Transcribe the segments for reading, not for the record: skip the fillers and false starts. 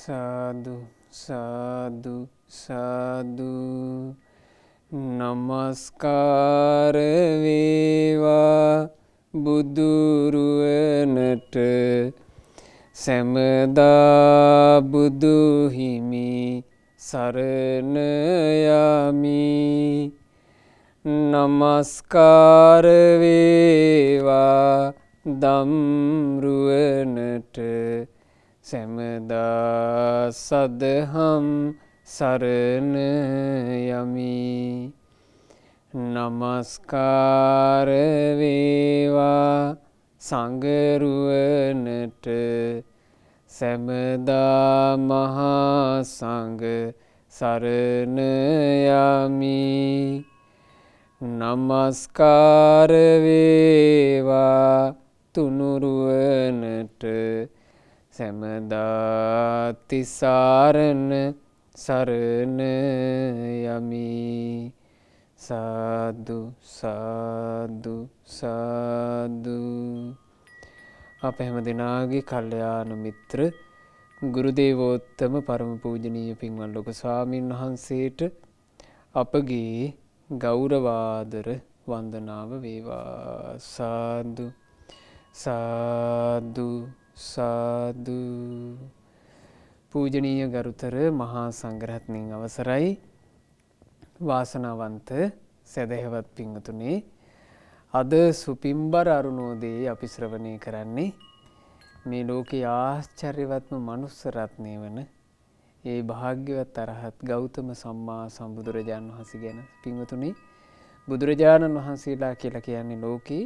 සාදු සාදු සාදු නමස්කාර වේවා බුදුරුවනට සැමදා බුදු හිමි සරණ යමි. නමස්කාර වේවා දම්රුවනට සැමදා සදහම් සරණ යමි. නමස්කාර වේවා සංඝරුවනට සැමදා මහා සංඝ සරණ යමි. නමස්කාර වේවා තුනුරුවනට සැමදා තිසරණ සරණ යමි. සාදු සාදු සාදු. අප හැම දෙනාගේ කල්යාණ මිත්‍ර ගුරු දේවෝත්තම පරම පූජනීය පින්වත් ලොකු ස්වාමීන් වහන්සේට අපගේ ගෞරවාදර වන්දනාව වේවා. සාදු සාදු සාදු. පූජනීය ගරුතර මහා සංඝරත්නයන් අවසරයි. වාසනාවන්ත සදහැවත් පින්වතුනි, අද සුපිම්බර අරුණෝදයේ අපි ශ්‍රවණය කරන්නේ මේ ලෝකේ ආශ්චර්යවත්ම මනුස්ස රත්නය වන ඒ භාග්‍යවත් අරහත් ගෞතම සම්මා සම්බුදුරජාණන් වහන්සේ ගැන. පින්වතුනි, බුදුරජාණන් වහන්සේලා කියලා කියන්නේ ලෝකේ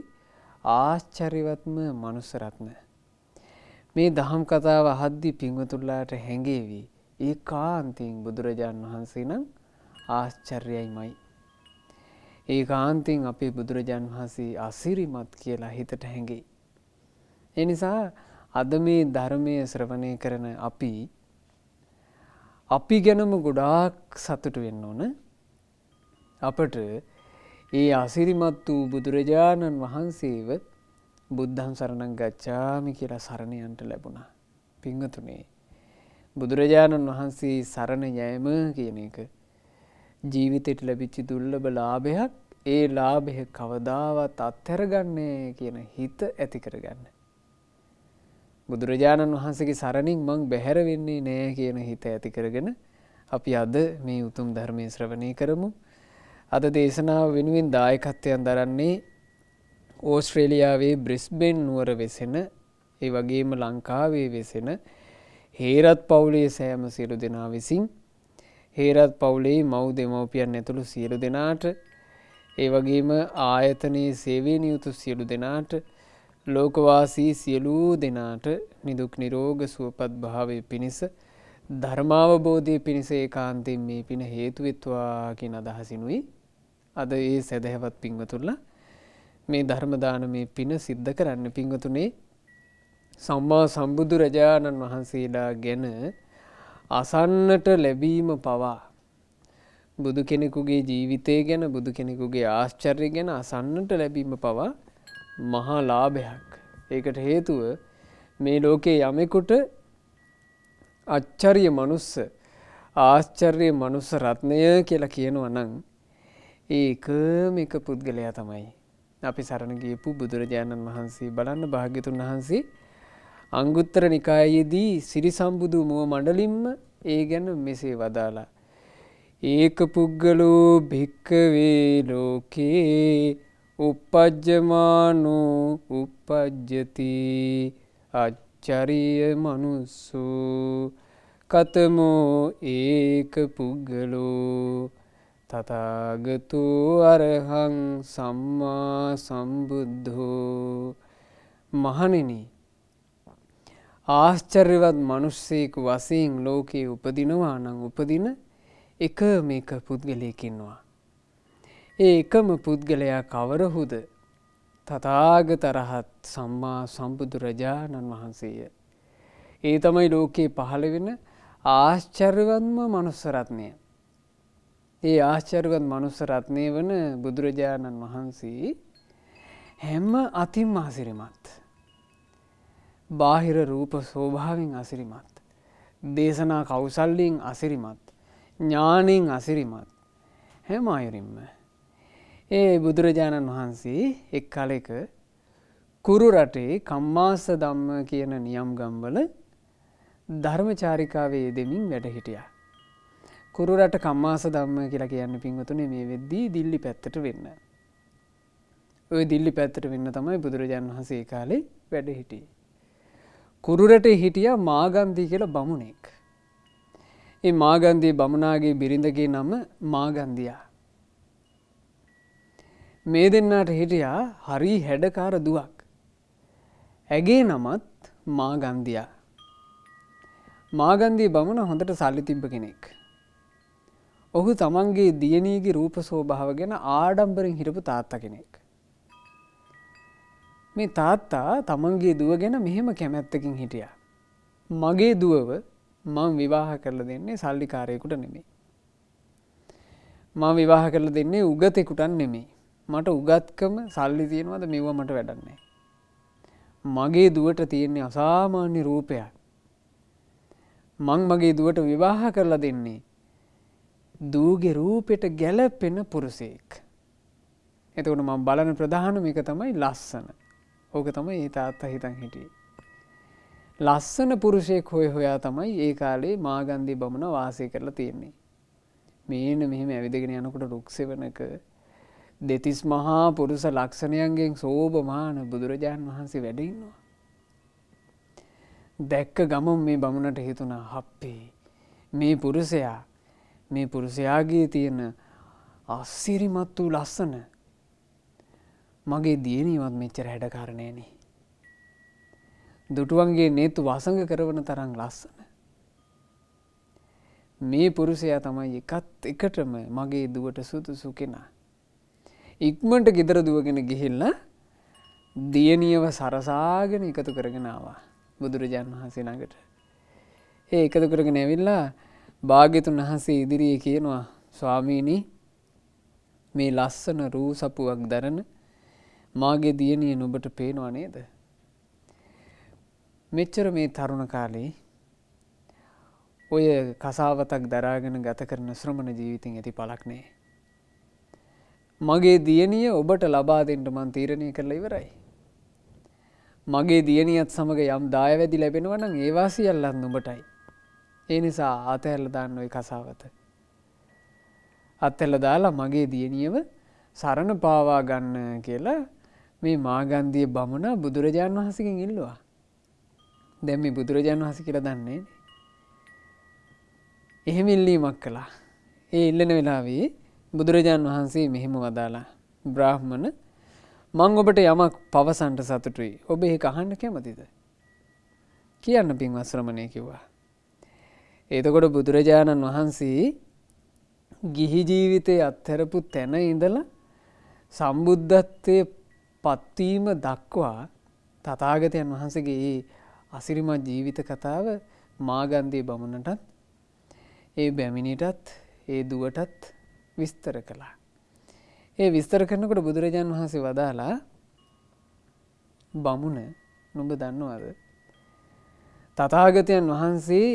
ආශ්චර්යවත්ම මනුස්ස රත්න. මේ දහම් කතාව අහද්දී පින්වතුන්ලාට හැඟේවි ඒකාන්තයෙන් බුදුරජාණන් වහන්සේ නම් ආශ්චර්යයිමයි. ඒකාන්තයෙන් අපේ බුදුරජාණන් වහන්සේ අසිරිමත් කියලා හිතට හැඟේ. ඒ නිසා අද මේ ධර්මය ශ්‍රවණය කරන අපි ගැනම ගොඩාක් සතුටු වෙන්න ඕන. අපට ඒ අසිරිමත් වූ බුදුරජාණන් වහන්සේව බුද්ධං සරණං ගච්ඡාමි කියලා සරණ යන්න ලැබුණා. පින්වතුනි, බුදුරජාණන් වහන්සේ සරණ යෑම කියන එක ජීවිතයට ලැබිච්ච දුර්ලභ ලාභයක්. ඒ ලාභය කවදාවත් අත්හැරගන්නේ කියන හිත ඇති කරගන්න. බුදුරජාණන් වහන්සේගේ සරණින් මං බැහැර වෙන්නේ නෑ කියන හිත ඇති කරගෙන අපි අද මේ උතුම් ධර්මයේ ශ්‍රවණය කරමු. අද දේශනාව වෙනුවෙන් දායකත්වයෙන් දරන්නේ ඕස්ට්‍රේලියාවේ බ්‍රිස්බේන් නුවර වෙසෙන, ඒ වගේම ලංකාවේ වෙසෙන හේරත් පවුලේ සෑම සියලු දෙනා විසින්, හේරත් පවුලේ මව් දෙමව්පියන් ඇතුළු සියලු දෙනාට, ඒ වගේම ආයතනයේ සේවයේ නියුතු සියලු දෙනාට, ලෝකවාසී සියලු දෙනාට නිදුක් නිරෝග සුවපත් භාවය පිණිස, ධර්මාවබෝධය පිණිස ඒකාන්තයෙන් මේ පින හේතු වෙත්වා කියන අදහසිනුයි අද ඒ සදහැවත් පින්වතුන්ලා මේ ධර්ම දානමේ පින සිද්ධ කරන්න. පින්වතුනේ, සම්මා සම්බුදුරජාණන් වහන්සේලා ගැන අසන්නට ලැබීම පවා, බුදු කෙනෙකුගේ ජීවිතය ගැන, බුදු කෙනෙකුගේ ආශ්චර්ය ගැන අසන්නට ලැබීම පවා මහා ලාභයක්. ඒකට හේතුව මේ ලෝකේ යමෙකුට ආශ්චර්ය මනුස්ස, ආශ්චර්ය මනුස්ස රත්නය කියලා කියනවා නම් ඒකම එක පුද්ගලයා තමයි අපි සරණ ගියපු බුදුරජාණන් වහන්සේ. බලන්න, භාග්‍යතුන් වහන්සේ අංගුත්තර නිකායේදී සිරිසම්බුදු මුව මණ්ඩලින්ම ඒ ගැන මෙසේ වදාලා: ඒක පුද්ගලෝ භික්ඛවේ ලෝකේ uppajjamaano uppajjati අච්චරිය මනුස්සෝ කතමෝ ඒක පුද්ගලෝ තථාගතෝ අරහං සම්මා සම්බුද්ධෝ. මහණෙනි, ආශ්චර්යවත් මිනිස්සෙකු වශයෙන් ලෝකේ උපදිනවා නම් උපදින එකම එක පුද්ගලයෙක් ඉන්නවා. ඒ එකම පුද්ගලයා කවරහුද? තථාගත රහත් සම්මා සම්බුදුරජාණන් වහන්සේය. ඒ තමයි ලෝකේ පහළ වෙන ආශ්චර්යවත්ම මනුස්ස රත්නය. ඒ ආශ්චර්යවත් මනුස්ස රත්නය වන බුදුරජාණන් වහන්සේ හැම අතින්ම ආසිරිමත්. බාහිර රූප ස්වභාවයෙන් අසිරිමත්. දේශනා කෞසල්‍යයෙන් අසිරිමත්, ඥාණයෙන් අසිරිමත් හැම අයුරින්ම ඒ බුදුරජාණන් වහන්සේ එක් කාලයක කුරු රටේ කම්මාස ධම්ම කියන නියම් ගම්වල ධර්මචාරිකාවේ යෙදෙමින් වැඩ හිටියා. කුරු රට කම්මාස ධම්ම කියලා කියන්නේ පින්වතුනි මේ වෙද්දී දිල්ලි පැත්තට වෙන්න. ওই දිල්ලි පැත්තට වෙන්න තමයි බුදුරජාණන් වහන්සේ ඒ කාලේ වැඩ හිටියේ. කුරු රටේ හිටියා මාගන්දී කියලා බමුණෙක්. ඒ මාගන්දී බමුණාගේ බිරිඳගේ නම මාගන්දියා. මේ දෙන්නාට හිටියා හරි හැඩකාර දුවක්. ඇගේ නමත් මාගන්දියා. මාගන්දී බමුණ හොඳට සල්ලි තිබ්බ කෙනෙක්. ඔහු තමන්ගේ දියණියගේ රූප ස්වභාව ගැන ආඩම්බරෙන් හිටපු තාත්තා කෙනෙක්. මේ තාත්තා තමන්ගේ දුව ගැන මෙහෙම කැමැත්තකින් හිටියා. මගේ දුවව මම විවාහ කරලා දෙන්නේ සල්ලිකාරයෙකුට නෙමෙයි. මම විවාහ කරලා දෙන්නේ උගතෙකුට නෙමෙයි. මට උගත්කම සල්ලි තියෙනවද මෙව මට වැඩක් නැහැ. මගේ දුවට තියෙන්නේ අසාමාන්‍ය රූපයක්. මං මගේ දුවට විවාහ කරලා දෙන්නේ දූගේ රූපෙට ගැලපෙන පුරුෂයෙක්. එතකොට මම බලන ප්‍රධානම එක තමයි ලස්සන. ඕක තමයි ඒ තාත්තා හිතන් හිටියේ. ලස්සන පුරුෂයෙක් හොයා තමයි ඒ කාලේ මාගන්දී බමුණ වාසය කරලා තියෙන්නේ. මේන මෙහෙම ඇවිදගෙන යනකොට රුක් සෙවණක දෙතිස් මහා පුරුෂ ලක්ෂණයන්ගෙන් සෝභමාන බුදුරජාණන් වහන්සේ වැඩ ඉන්නවා. දැක්ක ගමන් මේ බමුණට හිතුණා හප්පේ මේ පුරුෂයාගේ තියෙන අසිරිමත් වූ ලස්සන මගේ දියණියවත් මෙච්චර හැඩකාර නෑනේ. දුටුවන්ගේ නේතු වසඟ කරවන තරම් ලස්සන. මේ පුරුෂයා තමයි එකටම මගේ දුවට සුදුසු කෙනා. ඉක්මනට ගෙදර දුවගෙන ගිහිල්ලා දියණියව සරසාගෙන එකතු කරගෙන ආවා බුදුරජාණන් වහන්සේ ළඟට. ඒ එකතු කරගෙන ඇවිල්ලා භාග්‍යතුන් වහන්සේ ඉදිරියේ කියනවා ස්වාමීනි මේ ලස්සන රූ සපුවක් දරන මාගේ දියණිය නුඹට පේනව නේද? මෙච්චර මේ තරුණ කාලේ ඔය කසාවතක් දරාගෙන ගත කරන ශ්‍රමණ ජීවිතෙන් ඇති පළක් නෑ. මගේ දියණිය ඔබට ලබා දෙන්න මං තීරණය කරලා ඉවරයි. මගේ දියණියත් සමග යම් දායවැදි ලැබෙනවා නම් ඒවා සියල්ලත් නුඹටයි. ඒ නිසා අතහැරලා දාන්න ওই කසාවත. අතහැරලා දාලා මගේ දියණියව සරණ පාවා ගන්න කියලා මේ මාගන්දී බමුණ බුදුරජාණන් වහන්සේගෙන් ඉල්ලුවා. දැන් මේ බුදුරජාණන් වහන්සේ කියලා දන්නේ නේ. එහෙම ඉල්ලීමක් කළා. ඒ ඉල්ලන වෙලාවේ බුදුරජාණන් වහන්සේ මෙහෙම වදාලා බ්‍රාහ්මණ මං ඔබට යමක් පවසන්න සතුටුයි. ඔබ ඒක අහන්න කැමතිද? කියන්න පින්වත් ශ්‍රමණේ කිව්වා. එතකොට බුදුරජාණන් වහන්සේ ගිහි ජීවිතයේ අත්හැරපු තැන ඉඳලා සම්බුද්ධත්වයේ පත්වීම දක්වා තථාගතයන් වහන්සේගේ මේ අසිරිමත් ජීවිත කතාව මාගන්දී බමුණටත් ඒ බැමිණිටත් ඒ දුවටත් විස්තර කළා. ඒ විස්තර කරනකොට බුදුරජාණන් වහන්සේ වදාලා බමුණ නුඹ දන්නවද තථාගතයන් වහන්සේ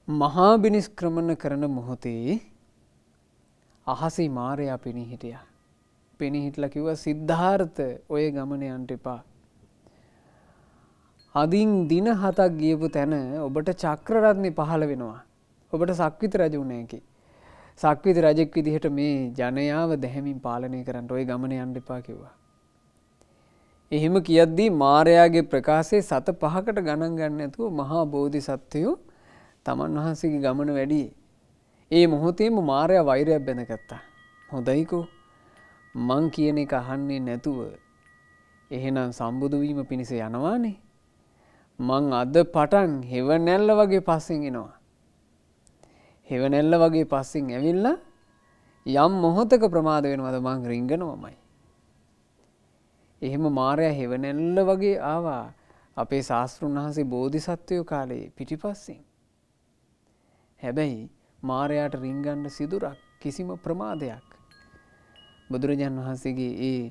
මහා බිනිෂ්ක්‍රමණ කරන මොහොතේ අහසේ මාරයා පෙනී හිටියා. පෙනී හිටලා කිව්වා සිද්ධාර්ථ ඔය ගමන යන්න එපා. අදින් දින 7ක් ගියපු තැන ඔබට චක්‍රරත්නේ පහළ වෙනවා. ඔබට සක්විති රජු වුණේ කි. සක්විති රජෙක් විදිහට මේ ජනයාව දැහැමින් පාලනය කරන්න ඔය ගමන යන්න එපා කිව්වා. එහෙම කියද්දී මාරයාගේ ප්‍රකාශයේ සත 5කට ගණන් ගන්න නැතුව මහා බෝධිසත්වයෝ තමන් වහන්සේගේ ගමන වැඩි. ඒ මොහොතේම මාරයා වෛරයක් බැඳගත්තා. හොඳයිකෝ මං කියන එක අහන්නේ නැතුව එහෙනම් සම්බුදු වීම පිණිස යනවානේ. මං අද පටන් හෙවණැල්ල වගේ පස්සෙන් එනවා. හෙවණැල්ල වගේ පස්සෙන් ඇවිල්ලා යම් මොහොතක ප්‍රමාද වෙනවද මං රිංගනවමයි. එහෙම මාරයා හෙවණැල්ල වගේ ආවා අපේ ශාස්ත්‍රුන් වහන්සේ බෝධිසත්වයෝ කාලේ පිටිපස්සෙන්. හැබැයි මාරයාට රිංගන්න සිදුරක් කිසිම ප්‍රමාදයක් බුදුරජාණන් වහන්සේගේ ඒ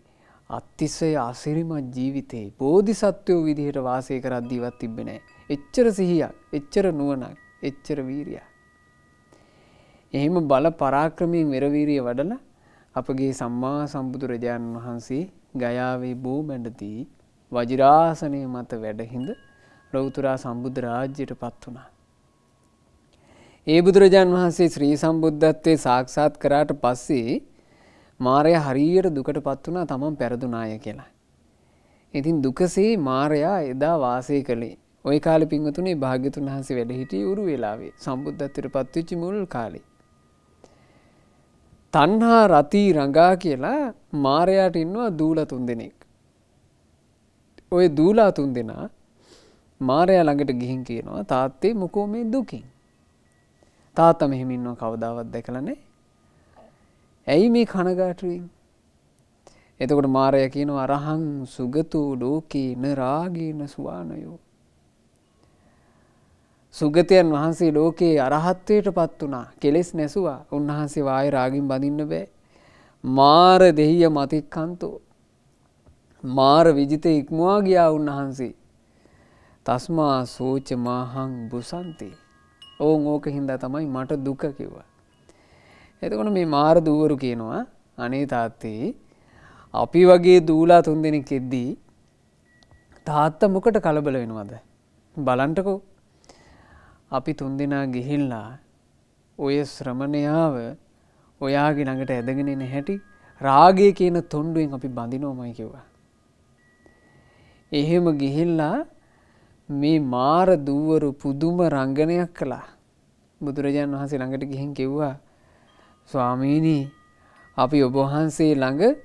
අතිශය අසිරිමත් ජීවිතේ බෝධිසත්වයෝ විදිහට වාසය කරද්දීවත් තිබ්බේ නැහැ. එච්චර සිහියක්, එච්චර නුවණක්, එච්චර වීරියක්. එහෙම බල පරාක්‍රමයෙන් වෙරවීරිය වඩලා අපගේ සම්මා සම්බුදුරජාණන් වහන්සේ ගයාවේ බෝමැඬදී වජිරාසනය මත වැඩහිඳ ලෞතර සම්බුද්ධ රාජ්‍යයට පත් වුණා. ඒ බුදුරජාණන් වහන්සේ ශ්‍රී සම්බුද්ධත්වයේ සාක්ෂාත් කරාට පස්සේ මාරයා හරියට දුකට පත් වුණා තමන් පෙරදුනාය කියලා. ඉතින් දුකසේ මාරයා එදා වාසය කළේ. ওই කාලේ පින්වතුනි භාග්‍යතුන් වහන්සේ වැඩ සිටියේ උරු වේලාවේ සම්බුද්ධත්වයට පත් වෙච්ච මුල් කාලේ. තණ්හා රති රඟා කියලා මාරයාට ඉන්නවා දූලා 3 දෙනෙක්. ওই දූලා 3 දෙනා මාරයා ළඟට ගිහින් කියනවා තාත්තේ මොකෝ මේ දුකින්? තාත්තා මෙහෙම ඉන්නව කවදාවත් දැකලා නැහැ. ඇයි මේ කනගාටුවෙන්? එතකොට මාරයා කියනවා අරහං සුගතෝ ලෝකේන රාගේන සුවානයෝ. සුගතයන් වහන්සේ ලෝකේ අරහත්ත්වයට පත් වුණා. කෙලෙස් නැසුවා. උන්වහන්සේ වායේ රාගින් බඳින්න බෑ. මාර දෙහිය මතික්කන්තෝ. මාර විජිත ඉක්මවා ගියා උන්වහන්සේ. තස්මා සෝච මහං බුසන්ති. ඕක හින්දා තමයි මට දුක කිව්වා. එතකොට මේ මාර දූවරු කියනවා අනේ තාත්තේ අපි වගේ දූලා 3 දෙනෙක් එද්දී තාත්තා මොකට කලබල වෙනවද? බලන්නකෝ. අපි 3 දෙනා ගිහිල්ලා ඔය ශ්‍රමණයාව ඔයාගේ ළඟට ඇදගෙන එන හැටි රාගය කියන තොණ්ඩුවෙන් අපි බඳිනවමයි කිව්වා. එහෙම ගිහිල්ලා මේ මාර දූවරු පුදුම රංගනයක් කළා. බුදුරජාණන් වහන්සේ ළඟට ගිහින් කිව්වා ස්වාමීනි අපි ඔබ වහන්සේ ළඟ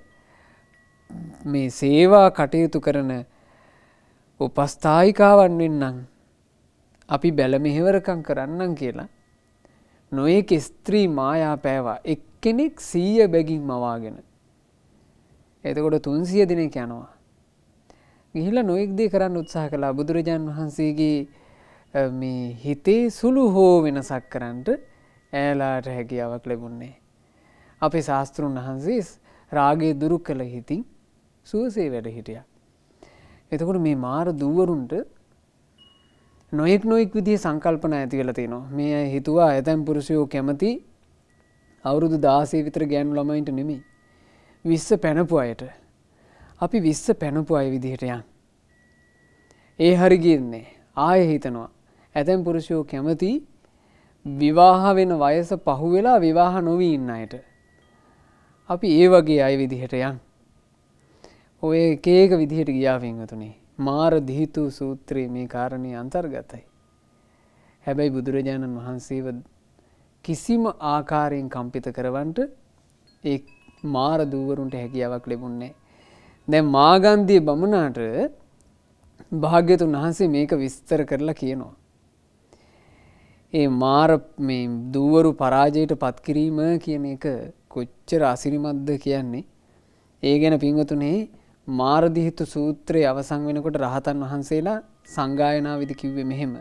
මේ සේවා කටයුතු කරන උපස්ථායිකාවන් වෙන්නම්. අපි බැල මෙහෙවරකම් කරන්නම් කියලා නොයෙක් ස්ත්‍රී මායා පෑවා. එක්කෙනෙක් 100 බැගින් මවාගෙන. එතකොට 300 දිනක් යනවා. ගිහිල්ලා නොයෙක් දේ කරන්න උත්සාහ කළා. බුදුරජාණන් වහන්සේගේ මේ හිතේ සුළු හෝ වෙනසක් කරන්නට ඈලාට හැකියාවක් ලැබුණේ. අපේ ශාස්ත්‍රුන් වහන්සේ රාගය දුරු කළ හිතින් සුවසේ වැඩ හිටියා. එතකොට මේ මාර දූවරුන්ට නොයෙක් විදිහේ සංකල්පනා ඇති වෙලා තිනවා. මේ අය හිතුවා ඇතැම් පුරුෂයෝ කැමති අවුරුදු 16 විතර ගෑනු ළමයින්ට නෙමෙයි 20 පැනපු අයට. අපි 20 පැනපු අය විදිහට යන්. ඒ හරි ගියන්නේ. ආයෙ හිතනවා ඇතැම් පුරුෂයෝ කැමති විවාහ වෙන වයස පහු වෙලා විවාහ නොවී ඉන්න අයට. අපි ඒ වගේ අය විදිහට යන්. ඔය එක විදිහට ගියා වින්වතුනි. මාර දීතු සූත්‍රයේ මේ කාරණේ අන්තර්ගතයි. හැබැයි බුදුරජාණන් වහන්සේව කිසිම ආකාරයෙන් කම්පිත කරවන්නට ඒ මාර දූවරුන්ට හැකියාවක් ලැබුණේ නැහැ. දැන් මාගන්ධිය බමුණාට භාග්‍යතුන් වහන්සේ මේක විස්තර කරලා කියනවා. ඒ මාර මේ දූවරු පරාජයට පත් කිරීම කියන එක කොච්චර අසිරිමත්ද කියන්නේ. ඒ ගැන පින්වතුනේ මාරදිහිතු සූත්‍රයේ අවසන් වෙනකොට රහතන් වහන්සේලා සංගායනා විදි කිව්වේ මෙහෙම.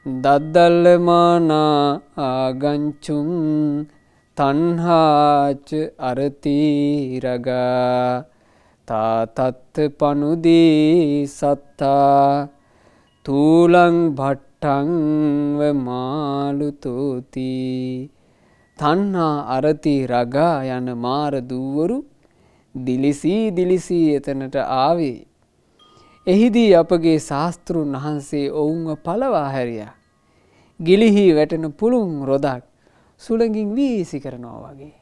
දද්දල්ලමානා ආගංචුං තණ්හාච අරති රගා තාතත් පනුදී සත්තා තූලං භට්ටං වමාලුතෝති. තණ්හා අරති රගා යන මාර දූවරු දිලිසී එතනට ආවේ. එහිදී අපගේ ශාස්ත්‍රුන් වහන්සේ ඔවුන්ව පළවා හැරියා. ගිලිහි වැටෙන පුළුන් රොදක් සුළඟින් වීසි කරනවා වගේ.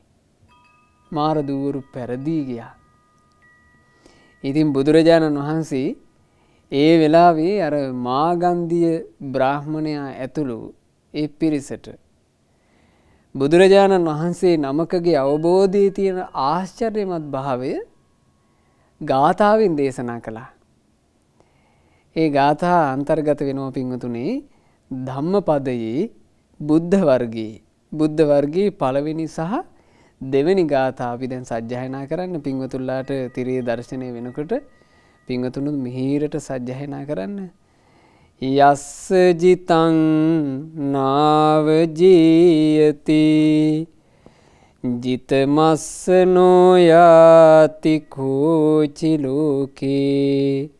මාර දූවරු පෙරදී ගියා. ඉතින් බුදුරජාණන් වහන්සේ ඒ වෙලාවේ අර මාගන්ධිය බ්‍රාහ්මණයා ඇතුළු ඒ පිරිසට බුදුරජාණන් වහන්සේ නමකගේ අවබෝධයේ තියෙන ආශ්චර්යමත් භාවය ගාථාවෙන් දේශනා කළා. ඒ ගාථා අන්තර්ගත වෙනවා පින්වතුනේ ධම්මපදයේ බුද්ධ වර්ගයේ පළවෙනි සහ දෙවෙනි ගාථා අපි දැන් සජ්ජායනා කරන්න. පින්වතුන්ලාට තිරේ දර්ශනය වෙනකොට පින්වතුනුත් මිහිරට සජ්ජායනා කරන්න. යස්ස ජිතං නාව ජීයති ජිතමස්ස නොයාති කෝචි ලෝකේ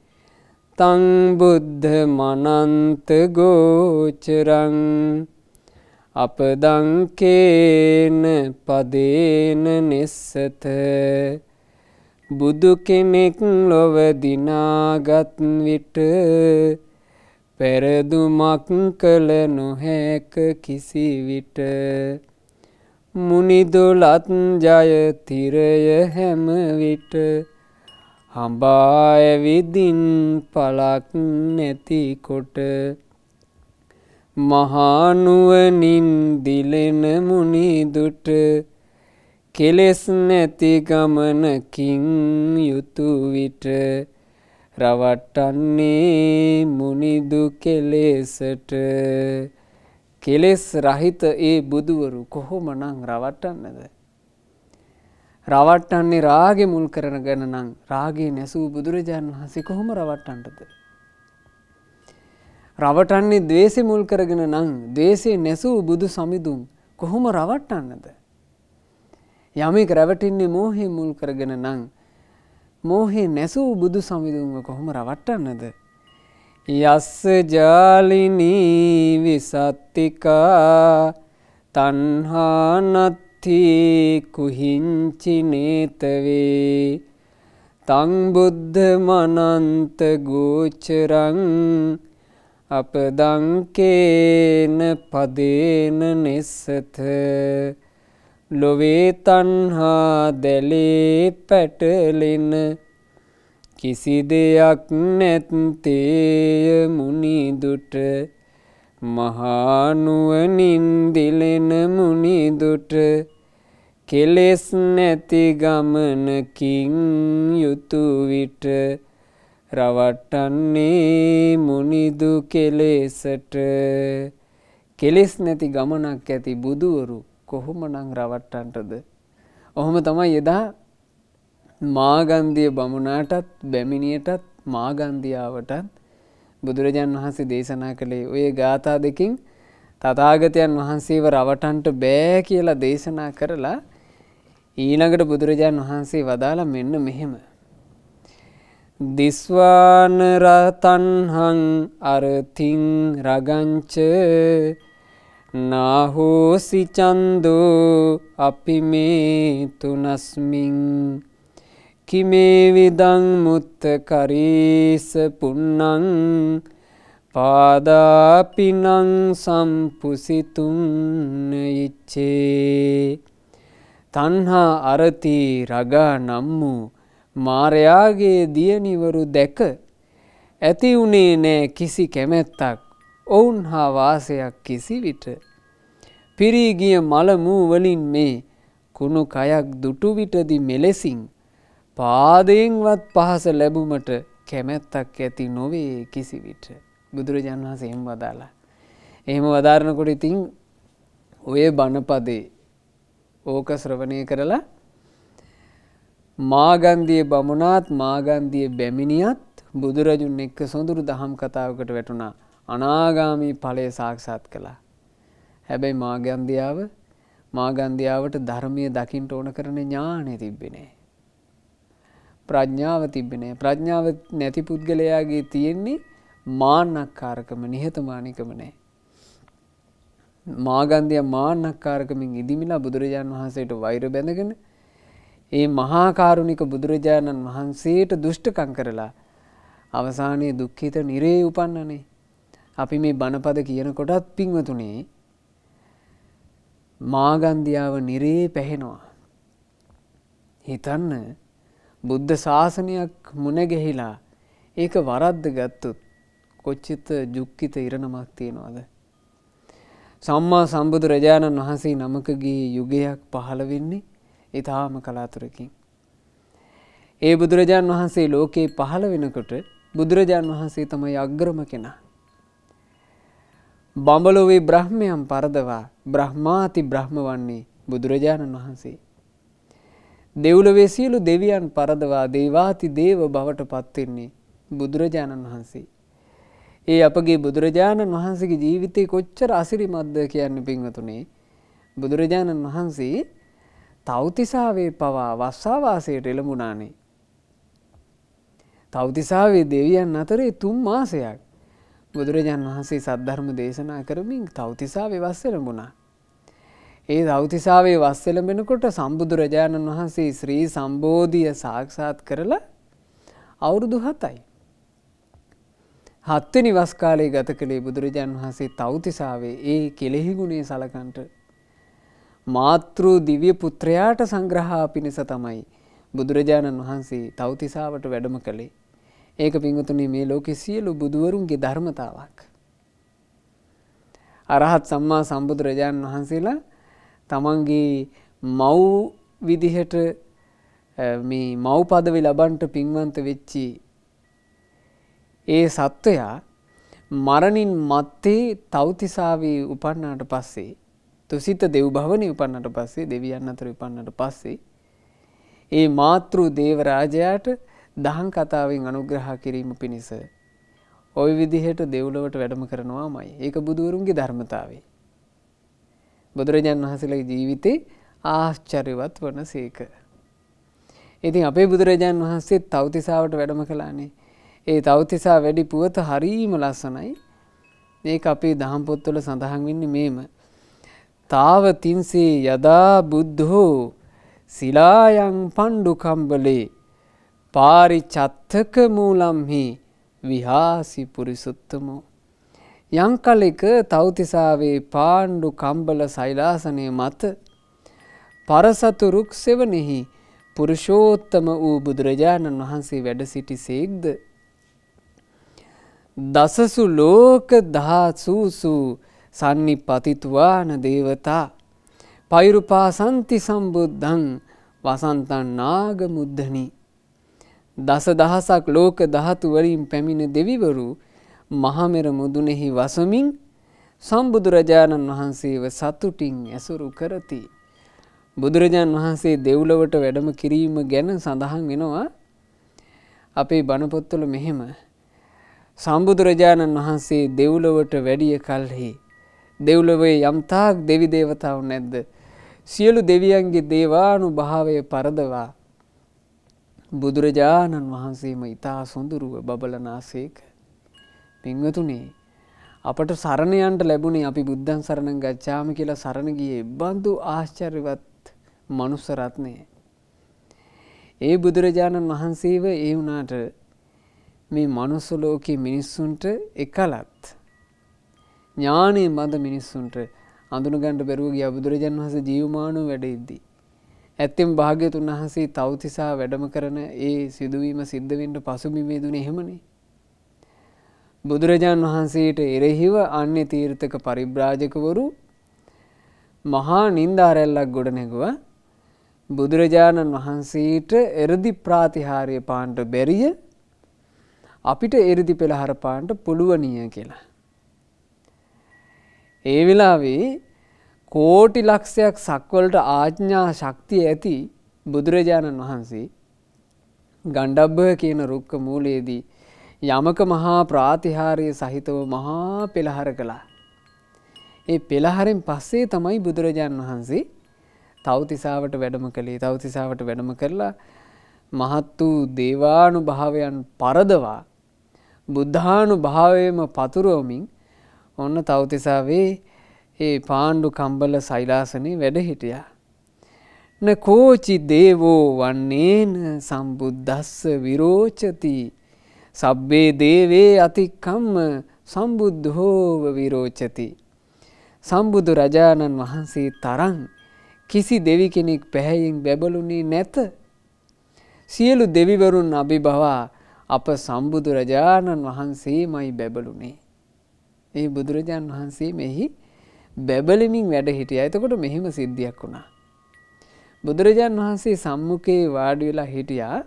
තං බුද්ධ මනන්ත ගෝචරං අපදං කේන පදේන නිස්සත බුදු කෙනෙක් ලොව දිනාගත් විට පෙරදුමක් කළ නොහැක කිසි විට මුනිදුලත් ජය තිරය හැම විට හඹා ඇවිදින් පලක් නැති කොට මහානුවනින් දිලෙන මුනිදුට කෙලෙස් නැති ගමනකින් යුතු විට රවට්ටන්නේ මුනිදු කෙලෙසට. කෙලෙස් රහිත ඒ බුදුවරු කොහොමනම් රවට්ටන්නද? රවට්ටන්නේ රාගෙ මුල් කරගෙන නම් රාගේ නැසූ බුදුරජාණන් වහන්සේ කොහොම රවට්ටන්නද? රවටන්නේ ද්වේෂෙ මුල් කරගෙන නම් ද්වේෂේ නැසූ බුදු සමිඳුන් කොහොම රවට්ටන්නද? යමෙක් රැවටෙන්නේ මෝහේ මුල් කරගෙන නම් මෝහේ නැසූ බුදු සමිඳුන්ව කොහොම රවට්ටන්නද? යස්ස ජාලිනී විසත්තිකා තණ්හානත්ති කුහිංචි නේතවේ තං බුද්ධ මනන්ත ගෝචරං අපදං කේන පදේන නිස්සත. ලොවේ තණ්හා දැලේ පැටලෙන කිසි දෙයක් නැත්තේය මුනිදුට මහානුවනින් දිලෙන මුනිදුට කෙලෙස් නැති ගමනකින් යුතු විට රවට්ටන්නේ මුනිදු කෙලෙසට. කෙලෙස් නැති ගමනක් ඇති බුදුවරු කොහොමනම් රවට්ටන්නටද? ඔහොම තමයි එදා මාගන්ධිය බමුණාටත් බැමිණියටත් මාගන්ධියාවටත් බුදුරජාණන් වහන්සේ දේශනා කළේ ඔය ගාථා දෙකින් තථාගතයන් වහන්සේව රවටන්නට බෑ කියලා දේශනා කරලා ඊළඟට බුදුරජාණන් වහන්සේ වදාලා මෙන්න මෙහෙම. දිස්වාන රතන්හං අරතින් රගංච නාහෝසි චන්දෝ අපි මේ තුනස්මින් කිමේ විදං මුත්ත කරීස පුන්නං පාදාපිනං සම්පුසිතුන් ඉච්චේ. තණ්හා අරති රගා නම් වූ මාරයාගේ දියණිවරු දැක ඇති වුණේ නෑ කිසි කැමැත්තක් ඔවුන් හා වාසයක් කිසි විට. පිරී ගිය මල මූ වලින් මේ කුණු කයක් දුටු විටදී මෙලෙසින් පාදයෙන්වත් පහස ලැබුමට කැමැත්තක් ඇති නොවේ කිසි විට. බුදුරජාණන් වහන්සේ එහෙම වදාලා. එහෙම වදාරනකොට ඉතින් ඔය බණපදේ ඕක ශ්‍රවණය කරලා මාගන්ධිය බමුණාත් මාගන්ධිය බැමිණියත් බුදුරජුන් එක්ක සොඳුරු දහම් කතාවකට වැටුණා. අනාගාමී ඵලය සාක්ෂාත් කළා. හැබැයි මාගන්ධියාවට ධර්මයේ දකින්න ඕන කරන ඥානෙ තිබ්බේ නෑ. ප්‍රඥාව තිබ්බේ නෑ. ප්‍රඥාව නැති පුද්ගලයාගේ තියෙන්නේ මාන්නක්කාරකම, නිහතමානීකම නෑ. මාගන්ධියා මාන්නක්කාරකමින් ඉදිමිලා බුදුරජාණන් වහන්සේට වෛර බැඳගෙන ඒ මහා කාරුණික බුදුරජාණන් වහන්සේට දුෂ්ටකම් කරලා අවසානයේ දුක්ඛිත නිරේ උපන්නනේ. අපි මේ බණපද කියනකොටත් පින්වතුනි මාගන්ධියාව නිරේ පැහෙනවා. හිතන්න බුද්ධ ශාසනයක් මුණ ගැහිලා ඒක වරද්ද ගත්තොත් කොච්චිත දුක්ඛිත ඉරණමක් තියනවද? සම්මා සම්බුදුරජාණන් වහන්සේ නමකගේ යුගයක් පහළ වෙන්නේ ඊටාම කලාතුරකින්. ඒ බුදුරජාණන් වහන්සේ ලෝකේ පහළ වෙනකොට බුදුරජාණන් වහන්සේ තමයි අග්‍රම කෙනා. බඹලොවේ බ්‍රහ්මයන් පරදවා බ්‍රහ්මාති බ්‍රහ්ම වන්නේ බුදුරජාණන් වහන්සේ. දෙව්ලොවේ සියලු දෙවියන් පරදවා දේවාති දේව බවට පත් වෙන්නේ බුදුරජාණන් වහන්සේ. ඒ අපගේ බුදුරජාණන් වහන්සේගේ ජීවිතේ කොච්චර අසිරිමත්ද කියන්නේ පින්වතුනි. බුදුරජාණන් වහන්සේ තව්තිසාවේ පවා වස්සාවාසයට එළඹුණානේ. තව්තිසාවේ දෙවියන් අතරේ 3 මාසයක් බුදුරජාණන් වහන්සේ සද්ධර්ම දේශනා කරමින් තව්තිසාවේ වස් එළඹුණා. ඒ තව්තිසාවේ වස් එළඹෙනකොට සම්බුදුරජාණන් වහන්සේ ශ්‍රී සම්බෝධිය සාක්ෂාත් කරලා අවුරුදු 7යි. 7 වෙනි වස් කාලයේ ගත කළේ බුදුරජාණන් වහන්සේ තව්තිසාවේ ඒ කෙලෙහි ගුණේ සලකන්ට මාතෘ දිව්‍ය පුත්‍රයාට සංග්‍රහා පිණිස තමයි බුදුරජාණන් වහන්සේ තව්තිසාවට වැඩම කළේ. ඒක පින්වතුනි මේ ලෝකේ සියලු බුදුවරුන්ගේ ධර්මතාවක්. අරහත් සම්මා සම්බුදුරජාණන් වහන්සේලා තමන්ගේ මව් විදිහට මේ මව් පදවි ලබන්ට පින්වන්ත වෙච්චි ඒ සත්වයා මරණින් මත්තේ තව්තිසාවේ උපන්නාට පස්සේ තුසිත දෙව් භවනේ උපන්නාට පස්සේ දෙවියන් අතර උපන්නාට පස්සේ ඒ මාතෘ දේව රාජයාට දහම් කතාවෙන් අනුග්‍රහ කිරීම පිණිස ওই විදිහට දෙව්ලොවට වැඩම කරනවාමයි. ඒක බුදුවරුන්ගේ ධර්මතාවය. බුදුරජාණන් වහන්සේලගේ ජීවිතේ ආශ්චර්යවත් වනසේක. ඉතින් අපේ බුදුරජාණන් වහන්සේ තව්තිසාවට වැඩම කළානේ. ඒ තව්තිසා වැඩි පුවත හරීම ලස්සනයි. මේක අපේ දහම් පොත්වල සඳහන් වෙන්නේ මේම. තාව තින්සේ යදා බුද්ධෝ සිලායන් පණ්ඩු කම්බලේ පාරිචත්තක මූලම්හි විහාසි පුරිසුත්තමෝ. යම් කලෙක තව්තිසාවේ පාණ්ඩු කම්බල සෛලාසනය මත පරසතු රුක් සෙවණෙහි පුරුෂෝත්තම වූ බුදුරජාණන් වහන්සේ වැඩ සිටිසේක්ද දසසු ලෝක දහසූසු සන්නිපතිතුවාන දේවතා පෛරුපාසන්ති සම්බුද්ධං වසන්තං නාග මුද්ධනි. දස දහසක් ලෝක ධාතු වලින් පැමිණ දෙවිවරු මහමෙර මුදුනේහි වසමින් සම්බුදුරජාණන් වහන්සේව සතුටින් ඇසුරු කරති. බුදුරජාණන් වහන්සේ දෙව්ලොවට වැඩම කිරීම ගැන සඳහන් වෙනවා අපේ බණ පොත්වල මෙහෙම. සම්බුදුරජාණන් වහන්සේ දෙව්ලොවට වැඩිය කලෙහි දෙව්ලොවේ යම්තාක් දෙවි දේවතාවුන් නැද්ද සියලු දෙවියන්ගේ දේවානුභාවය පරදවා බුදුරජාණන් වහන්සේම ඊතා සොඳුරුව බබලනාසේක. පින්වතුනි අපට සරණ යන්න ලැබුණේ අපි බුද්ධං සරණං ගච්ඡාමි කියලා සරණ ගියේ බඳු ආශ්චර්යවත් මනුස්ස රත්නය. ඒ බුදුරජාණන් වහන්සේව ඒ වුණාට මේ මනුස්ස ලෝකේ මිනිස්සුන්ට එකලත් ඥානෙ මඳ මිනිස්සුන්ට අඳුනගන්න බැරුව ගියා බුදුරජාණන් වහන්සේ ජීවමානව වැඩ ඉද්දී. ඇත්තෙම භාග්‍යතුන් වහන්සේ තව්තිසා වැඩම කරන ඒ සිදුවීම සිද්ධ වෙන්න පසුබිමේ දුන්නේ එහෙමනේ. බුදුරජාණන් වහන්සේට එරෙහිව අන්‍ය තීර්ථක පරිබ්‍රාජකවරු මහා නින්දාරැල්ලක් ගොඩ නැගුවා. බුදුරජාණන් වහන්සේට එරදි ප්‍රාතිහාර්ය පාන්නට බැරිය අපිට එරදි පෙළහර පාන්නට පුළුවනිය කියලා. ඒ වෙලාවේ කෝටි ලක්ෂයක් සක්වලට ආඥා ශක්තිය ඇති බුදුරජාණන් වහන්සේ ගණ්ඩබ්බ කියන රුක්ක මූලයේදී යමක මහා ප්‍රාතිහාර්ය සහිතව මහා පෙළහර කළා. ඒ පෙළහරෙන් පස්සේ තමයි බුදුරජාණන් වහන්සේ තව්තිසාවට වැඩම කළේ. තව්තිසාවට වැඩම කරලා මහත් වූ දේවානුභාවයන් පරදවා බුද්ධානුභාවයම පතුරවමින් ඔන්න තව්තිසාවේ ඒ පාණ්ඩු කම්බල සෛලාසනේ වැඩ හිටියා. න කෝචි දේවෝ වන්නේන සම්බුද්දස්ස විරෝචති සබ්බේ දේවේ අතික්කම්ම සම්බුද්ධෝව විරෝචති. සම්බුදු රජාණන් වහන්සේ තරම් කිසි දෙවි කෙනෙක් පැහැයෙන් බැබළුනේ නැත. සියලු දෙවිවරුන් අභිභවා අප සම්බුදු රජාණන් වහන්සේමයි බැබළුනේ. ඒ බුදුරජාණන් වහන්සේ මෙහි බැබලෙමින් වැඩ හිටියා. එතකොට මෙහිම සිද්ධියක් වුණා. බුදුරජාණන් වහන්සේ සම්මුඛේ වාඩි වෙලා හිටියා.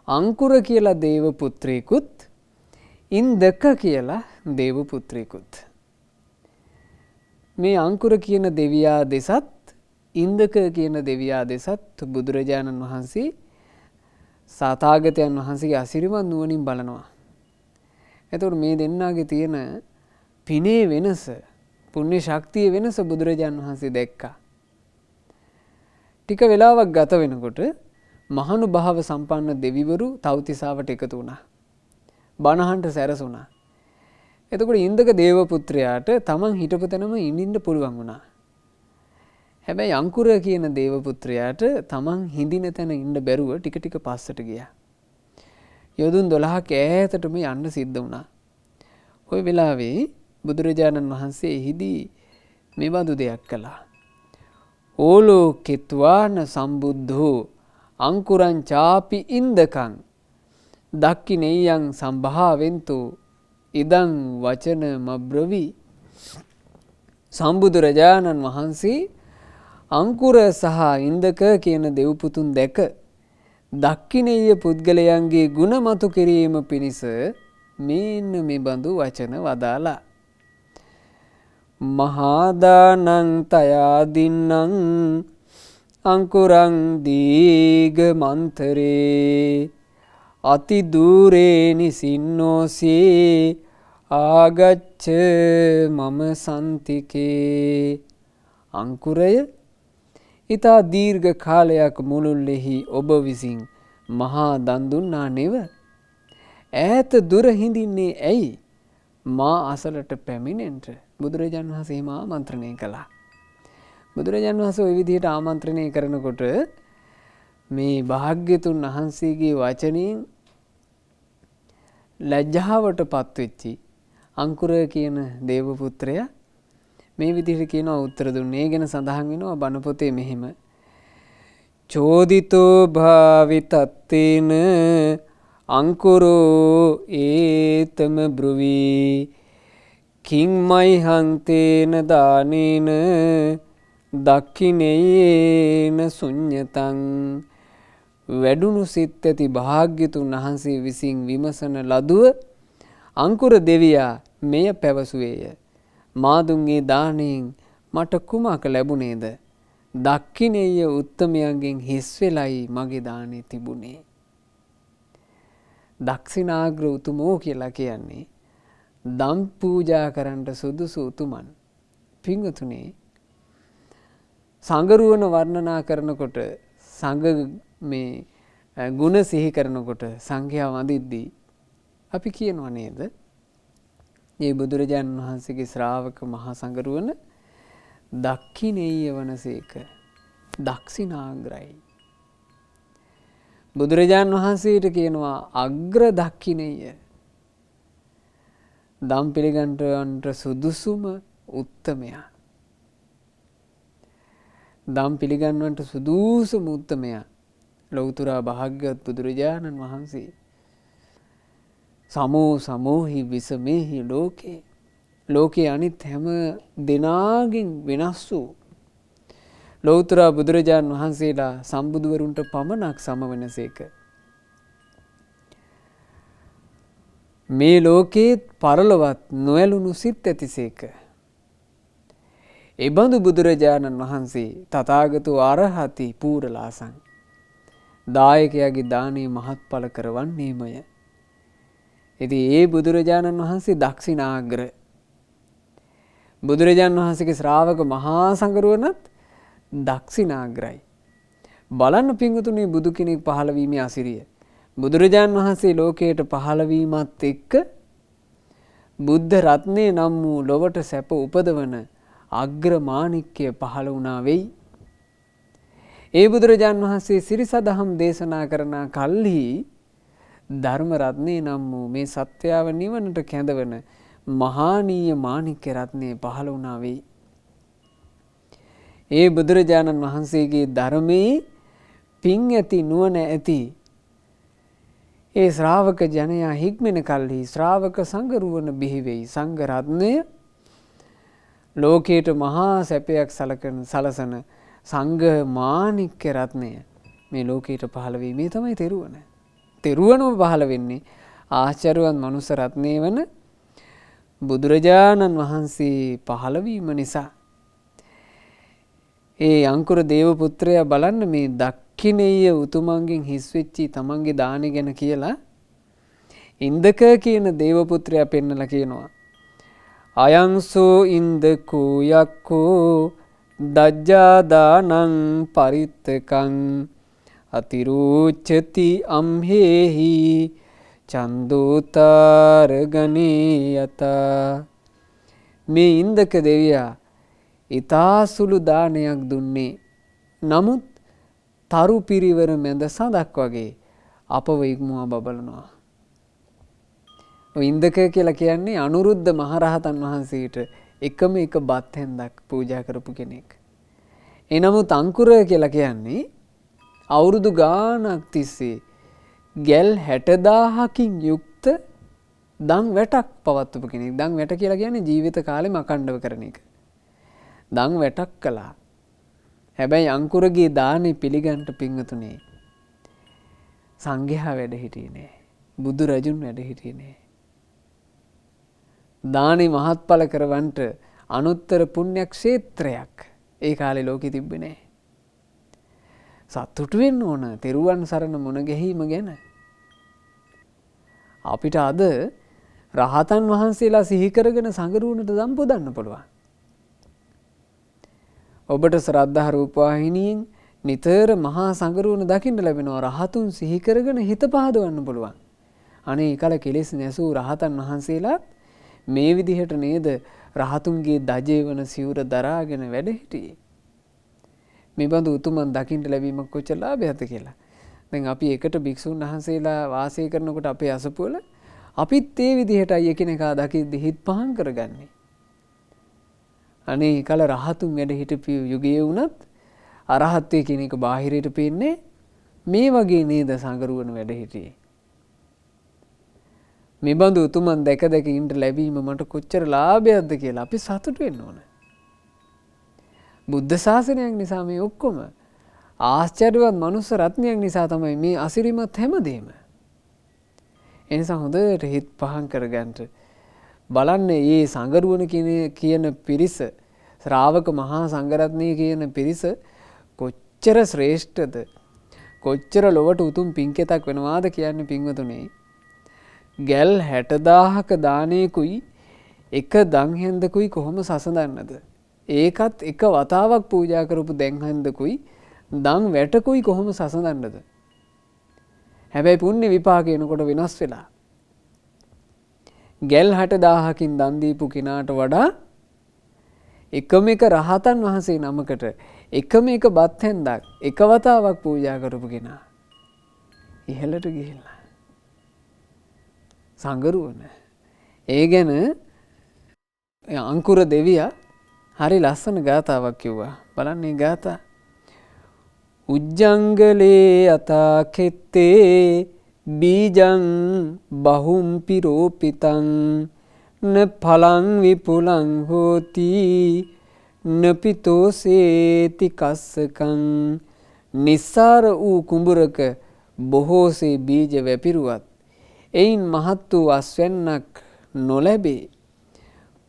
අංකුර කියලා දේව පුත්‍රයෙකුත් ඉන්දක කියලා දේව පුත්‍රයෙකුත්. මේ අංකුර කියන දෙවියා දෙසත් ඉන්දක කියන දෙවියා දෙසත් බුදුරජාණන් වහන්සේ සතාගතයන් වහන්සේගේ අසිරිමත් නුවණින් බලනවා. එතකොට මේ දෙන්නාගේ තියෙන පිනේ වෙනස, පුණ්‍ය ශක්තිය වෙනස බුදුරජාණන් වහන්සේ දැක්කා. ටික වෙලාවක් ගත වෙනකොට මහානුභාව සම්පන්න දෙවිවරු තව්තිසාවට එකතු වුණා. බණහන්ට සැරසුණා. එතකොට ඉන්දක දේව පුත්‍රයාට තමන් හිටපු තැනම ඉඳින්න පුළුවන් වුණා. හැබැයි අංකුර කියන දේව පුත්‍රයාට තමන් හිඳින තැන ඉන්න බැරුව ටික ටික පස්සට ගියා. යොදුන් 12ක් ඈතටම යන්න සිද්ධ වුණා. ওই වෙලාවේ බුදුරජාණන් වහන්සේ එහිදී මේ බඳු දෙයක් කළා. ඕලෝකෙත්වාන සම්බුද්ධෝ අංකුරං චාපි ඉන්දකං දක්ඛිනෙයං සම්භාවෙන්තු ඉදං වචන මබ්‍රවි. සම්බුදුරජාණන් වහන්සේ අංකුර සහ ඉන්දක කියන දෙව් පුතුන් දැක දක්ඛිනෙය පුද්ගලයන්ගේ ගුණ මතු කිරීම පිණිස මේන්න මේ බඳු වචන වදාලා. මහාදානං තයාදින්නං අංකුරං දීග මන්තරේ අති දූරේ නිසින්නෝසේ ආගච්ඡ මම සන්තිකේ. අංකුරය ඊතා දීර්ඝ කාලයක් මුළුල්ලෙහි ඔබ විසින් මහා දන් දුන්නා නෙව. ඈත දුර හිඳින්නේ ඇයි? මා අසලට පැමිණෙන්න බුදුරජාණන් වහන්සේ මා ආමන්ත්‍රණය කළා. බුදුරජාණන් වහන්සේ ওই විදිහට ආමන්ත්‍රණය කරනකොට මේ භාග්‍යතුන් වහන්සේගේ වචනෙන් ලැජ්ජාවට පත්වෙච්චි අංකුර කියන දේව පුත්‍රයා මේ විදිහට කියනවා උත්තර දුන්නේ. ගැන සඳහන් වෙනවා බණ පොතේ මෙහෙම. චෝදිතෝ භාවිතත්තේන අංකුරෝ ඒතම බ්‍රුවි කිංමයි හංතේන දානේන දක්ඛිනේන ශුඤ්ඤතං. වැඩුණු සිත් ඇති භාග්‍යතුන් වහන්සේ විසින් විමසන ලදුව අංකුර දෙවියා මෙය පැවසුවේය. මාදුන්ගේ දාණයෙන් මට කුමක ලැබුණේද? දක්ඛිනේය උත්තමයන්ගෙන් හිස් වෙලයි මගේ දාණය තිබුණේ. දක්ෂිනාග්‍ර උතුමෝ කියලා කියන්නේ දම් පූජා කරන්න සුදුසු උතුමන්. පින්වතුනි, සංගරුවන වර්ණනා කරනකොට සංඝ මේ ගුණ සිහි කරනකොට සංඝයා වඳිද්දී අපි කියනවා නේද? මේ බුදුරජාණන් වහන්සේගේ ශ්‍රාවක මහා සංගරුවන දක්ඛිනේය වනසේක දක්ෂිනාග්‍රයි. බුදුරජාණන් වහන්සේට කියනවා අග්‍ර දක්ඛිනේය. දම් පිළිගන්නට සුදුසුම උත්තමයා. දම් පිළිගන්නට සුදුසුම උත්තමයා ලෞතර භාග්‍යවත් බුදුරජාණන් වහන්සේ. සමෝ සමෝහි විසමේහි ලෝකේ. ලෝකේ අනිත් හැම දෙනාගෙන් වෙනස් වූ ලෞතර බුදුරජාණන් වහන්සේලා සම්බුදුවරුන්ට පමණක් සම වෙනසේක. මේ ලෝකේ පරලොවත් නොඇලුණු සිත් ඇතිසේක. එබඳු බුදුරජාණන් වහන්සේ තථාගතෝ අරහති පූරලාසං. දායකයාගේ දානේ මහත්ඵල කරවන්නේමය. ඉතින් ඒ බුදුරජාණන් වහන්සේ දක්ෂිනාග්‍ර. බුදුරජාණන් වහන්සේගේ ශ්‍රාවක මහා සංඝරුවනත් දක්ෂිනාග්‍රයි. බලන්න පින්වතුනි, බුදු කෙනෙක් පහළ වීමේ අසිරිය. බුදුරජාණන් වහන්සේ ලෝකයට පහළ වීමත් එක්ක බුද්ධ රත්නේ නම් වූ ලොවට සැප උපදවන අග්‍ර මාණික්කය පහළ වුණා වෙයි. ඒ බුදුරජාණන් වහන්සේ සිරිසදහම් දේශනා කරන කල්හි ධර්ම රත්නේ නම් වූ මේ සත්‍යාව නිවනට කැඳවන මහානීය මාණික්ක රත්නේ පහළ වුණා වෙයි. ඒ බුදුරජාණන් වහන්සේගේ ධර්මයේ පිං ඇති නුවණ ඇති ඒ ශ්‍රාවක ජනයා හික්මෙන කල්හි ශ්‍රාවක සංඝරුවන බිහි වෙයි. සංඝ රත්නය ලෝකයට මහා සැපයක් සලසන සංඝ මාණික්ක රත්නය මේ ලෝකයට පහළ වීමේ තමයි තෙරුවන. තෙරුවනම පහළ වෙන්නේ ආශ්චර්යවත් මනුස්ස රත්නය වන බුදුරජාණන් වහන්සේ පහළ වීම නිසා. ඒ අංකුර දේව පුත්‍රයා බලන්න මේ දක්ඛිනේය උතුමන්ගෙන් හිස් වෙච්චි තමන්ගේ දානෙ ගැන කියලා ඉන්දක කියන දේව පුත්‍රයා පෙන්නලා කියනවා. අයංසෝ ඉන්දකෝ යක්කෝ දජ්ජාදානං පරිත්තකං අතිරෝචති අම්හෙහි චන්දෝතාර ගනේ යතා. මේ ඉන්දක දෙවියා ඊතා සුළු දානයක් දුන්නේ. නමුත් තරු පිරිවර මැද සඳක් වගේ අපව ඉක්මවා බබලනවා. ඔය ඉන්දක කියලා කියන්නේ අනුරුද්ධ මහරහතන් වහන්සේට එකම එක බත් හැන්දක් පූජා කරපු කෙනෙක්. එනමුත් අංකුර කියලා කියන්නේ අවුරුදු ගාණක් තිස්සේ ගැල් 60000කින් යුක්ත දන් වැටක් පවත්වපු කෙනෙක්. දන් වැට කියලා කියන්නේ ජීවිත කාලෙම අඛණ්ඩව කරන එක. දන් වැටක් කළා. හැබැයි අංකුරගේ දානේ පිළිගන්න පිංගතුනේ සංඝයා වැඩ හිටියේ නෑ. බුදු රජුන් වැඩ හිටියේ නෑ. දානේ මහත්ඵල කරවන්ට අනුත්තර පුණ්‍ය ක්ෂේත්‍රයක් ඒ කාලේ ලෝකෙ තිබ්බේ නෑ. සතුටු වෙන්න ඕන තෙරුවන් සරණ මුණ ගැහිම ගැන. අපිට අද රහතන් වහන්සේලා සිහි කරගෙන සංගරුවනට දම් පුදන්න පුළුවන්. ඔබට ශ්‍රද්ධා රූපවාහිනියෙන් නිතර මහා සංගරුවන දකින්න ලැබෙනවා. රහතුන් සිහි කරගෙන හිත පහදවන්න පුළුවන්. අනේ කල කෙලෙස් නැසූ රහතන් වහන්සේලාත් මේ විදිහට නේද රහතුන්ගේ දජේවන සිවුර දරාගෙන වැඩ හිටියේ. මේ බඳු උතුමන් දකින්න ලැබීමක් කොච්චර ලාභයක්ද කියලා. දැන් අපි එකට භික්ෂුන් වහන්සේලා වාසය කරනකොට අපේ අසපුවල අපිත් ඒ විදිහටයි එකිනෙකා දකිද්දි හිත පහන් කරගන්නේ. අනේ කල රහතුන් වැඩ හිටපු යුගයේ වුණත් අරහත්ත්වයේ කියන එක බාහිරයට පේන්නේ මේ වගේ නේද සංගරුවන වැඩ හිටියේ. මේ බඳු උතුමන් දැක දැක ඉන්න ලැබීම මට කොච්චර ලාභයක්ද කියලා අපි සතුටු වෙන්න ඕන. බුද්ධ ශාසනයක් නිසා මේ ඔක්කොම ආශ්චර්යවත් මනුස්ස රත්නයක් නිසා තමයි මේ අසිරිමත් හැමදේම. ඒ නිසා හොඳට හිත පහන් කරගන්න බලන්න මේ සංගරුවන කියන පිරිස ශ්‍රාවක මහා සංඝරත්නය කියන පිරිස කොච්චර ශ්‍රේෂ්ඨද කොච්චර ලොවට උතුම් පින්කෙතක් වෙනවාද කියන්නේ පින්වතුනේ. ගැල් 60000ක දානයකුයි එක දන් හැන්දකුයි කොහොම සසඳන්නද? ඒකත් එක වතාවක් පූජා කරපු දැන් හැන්දකුයි දන් වැටකුයි කොහොම සසඳන්නද? හැබැයි පුණ්‍ය විපාක එනකොට වෙනස් වෙලා. ගැල් 60000කින් දන් දීපු කෙනාට වඩා එකම එක රහතන් වහන්සේ නමකට එකම එක බත් හැන්දක් එක වතාවක් පූජා කරපු කෙනා ඉහළට ගිහිල්ලා. සංගරුවන. ඒ ගැන අංකුර දෙවියා හරි ලස්සන ගාතාවක් කිව්වා. බලන්න මේ ගාථා. උජ්ජංගලේ අතා කෙත්තේ බීජං බහුම් පිරෝපිතං න ඵලං විපුලං හෝති නපිතෝසේති කස්සකං. නිස්සාර වූ කුඹුරක බොහෝසේ බීජ වැපිරුවත් එයින් මහත් වූ අස්වැන්නක් නොලැබේ.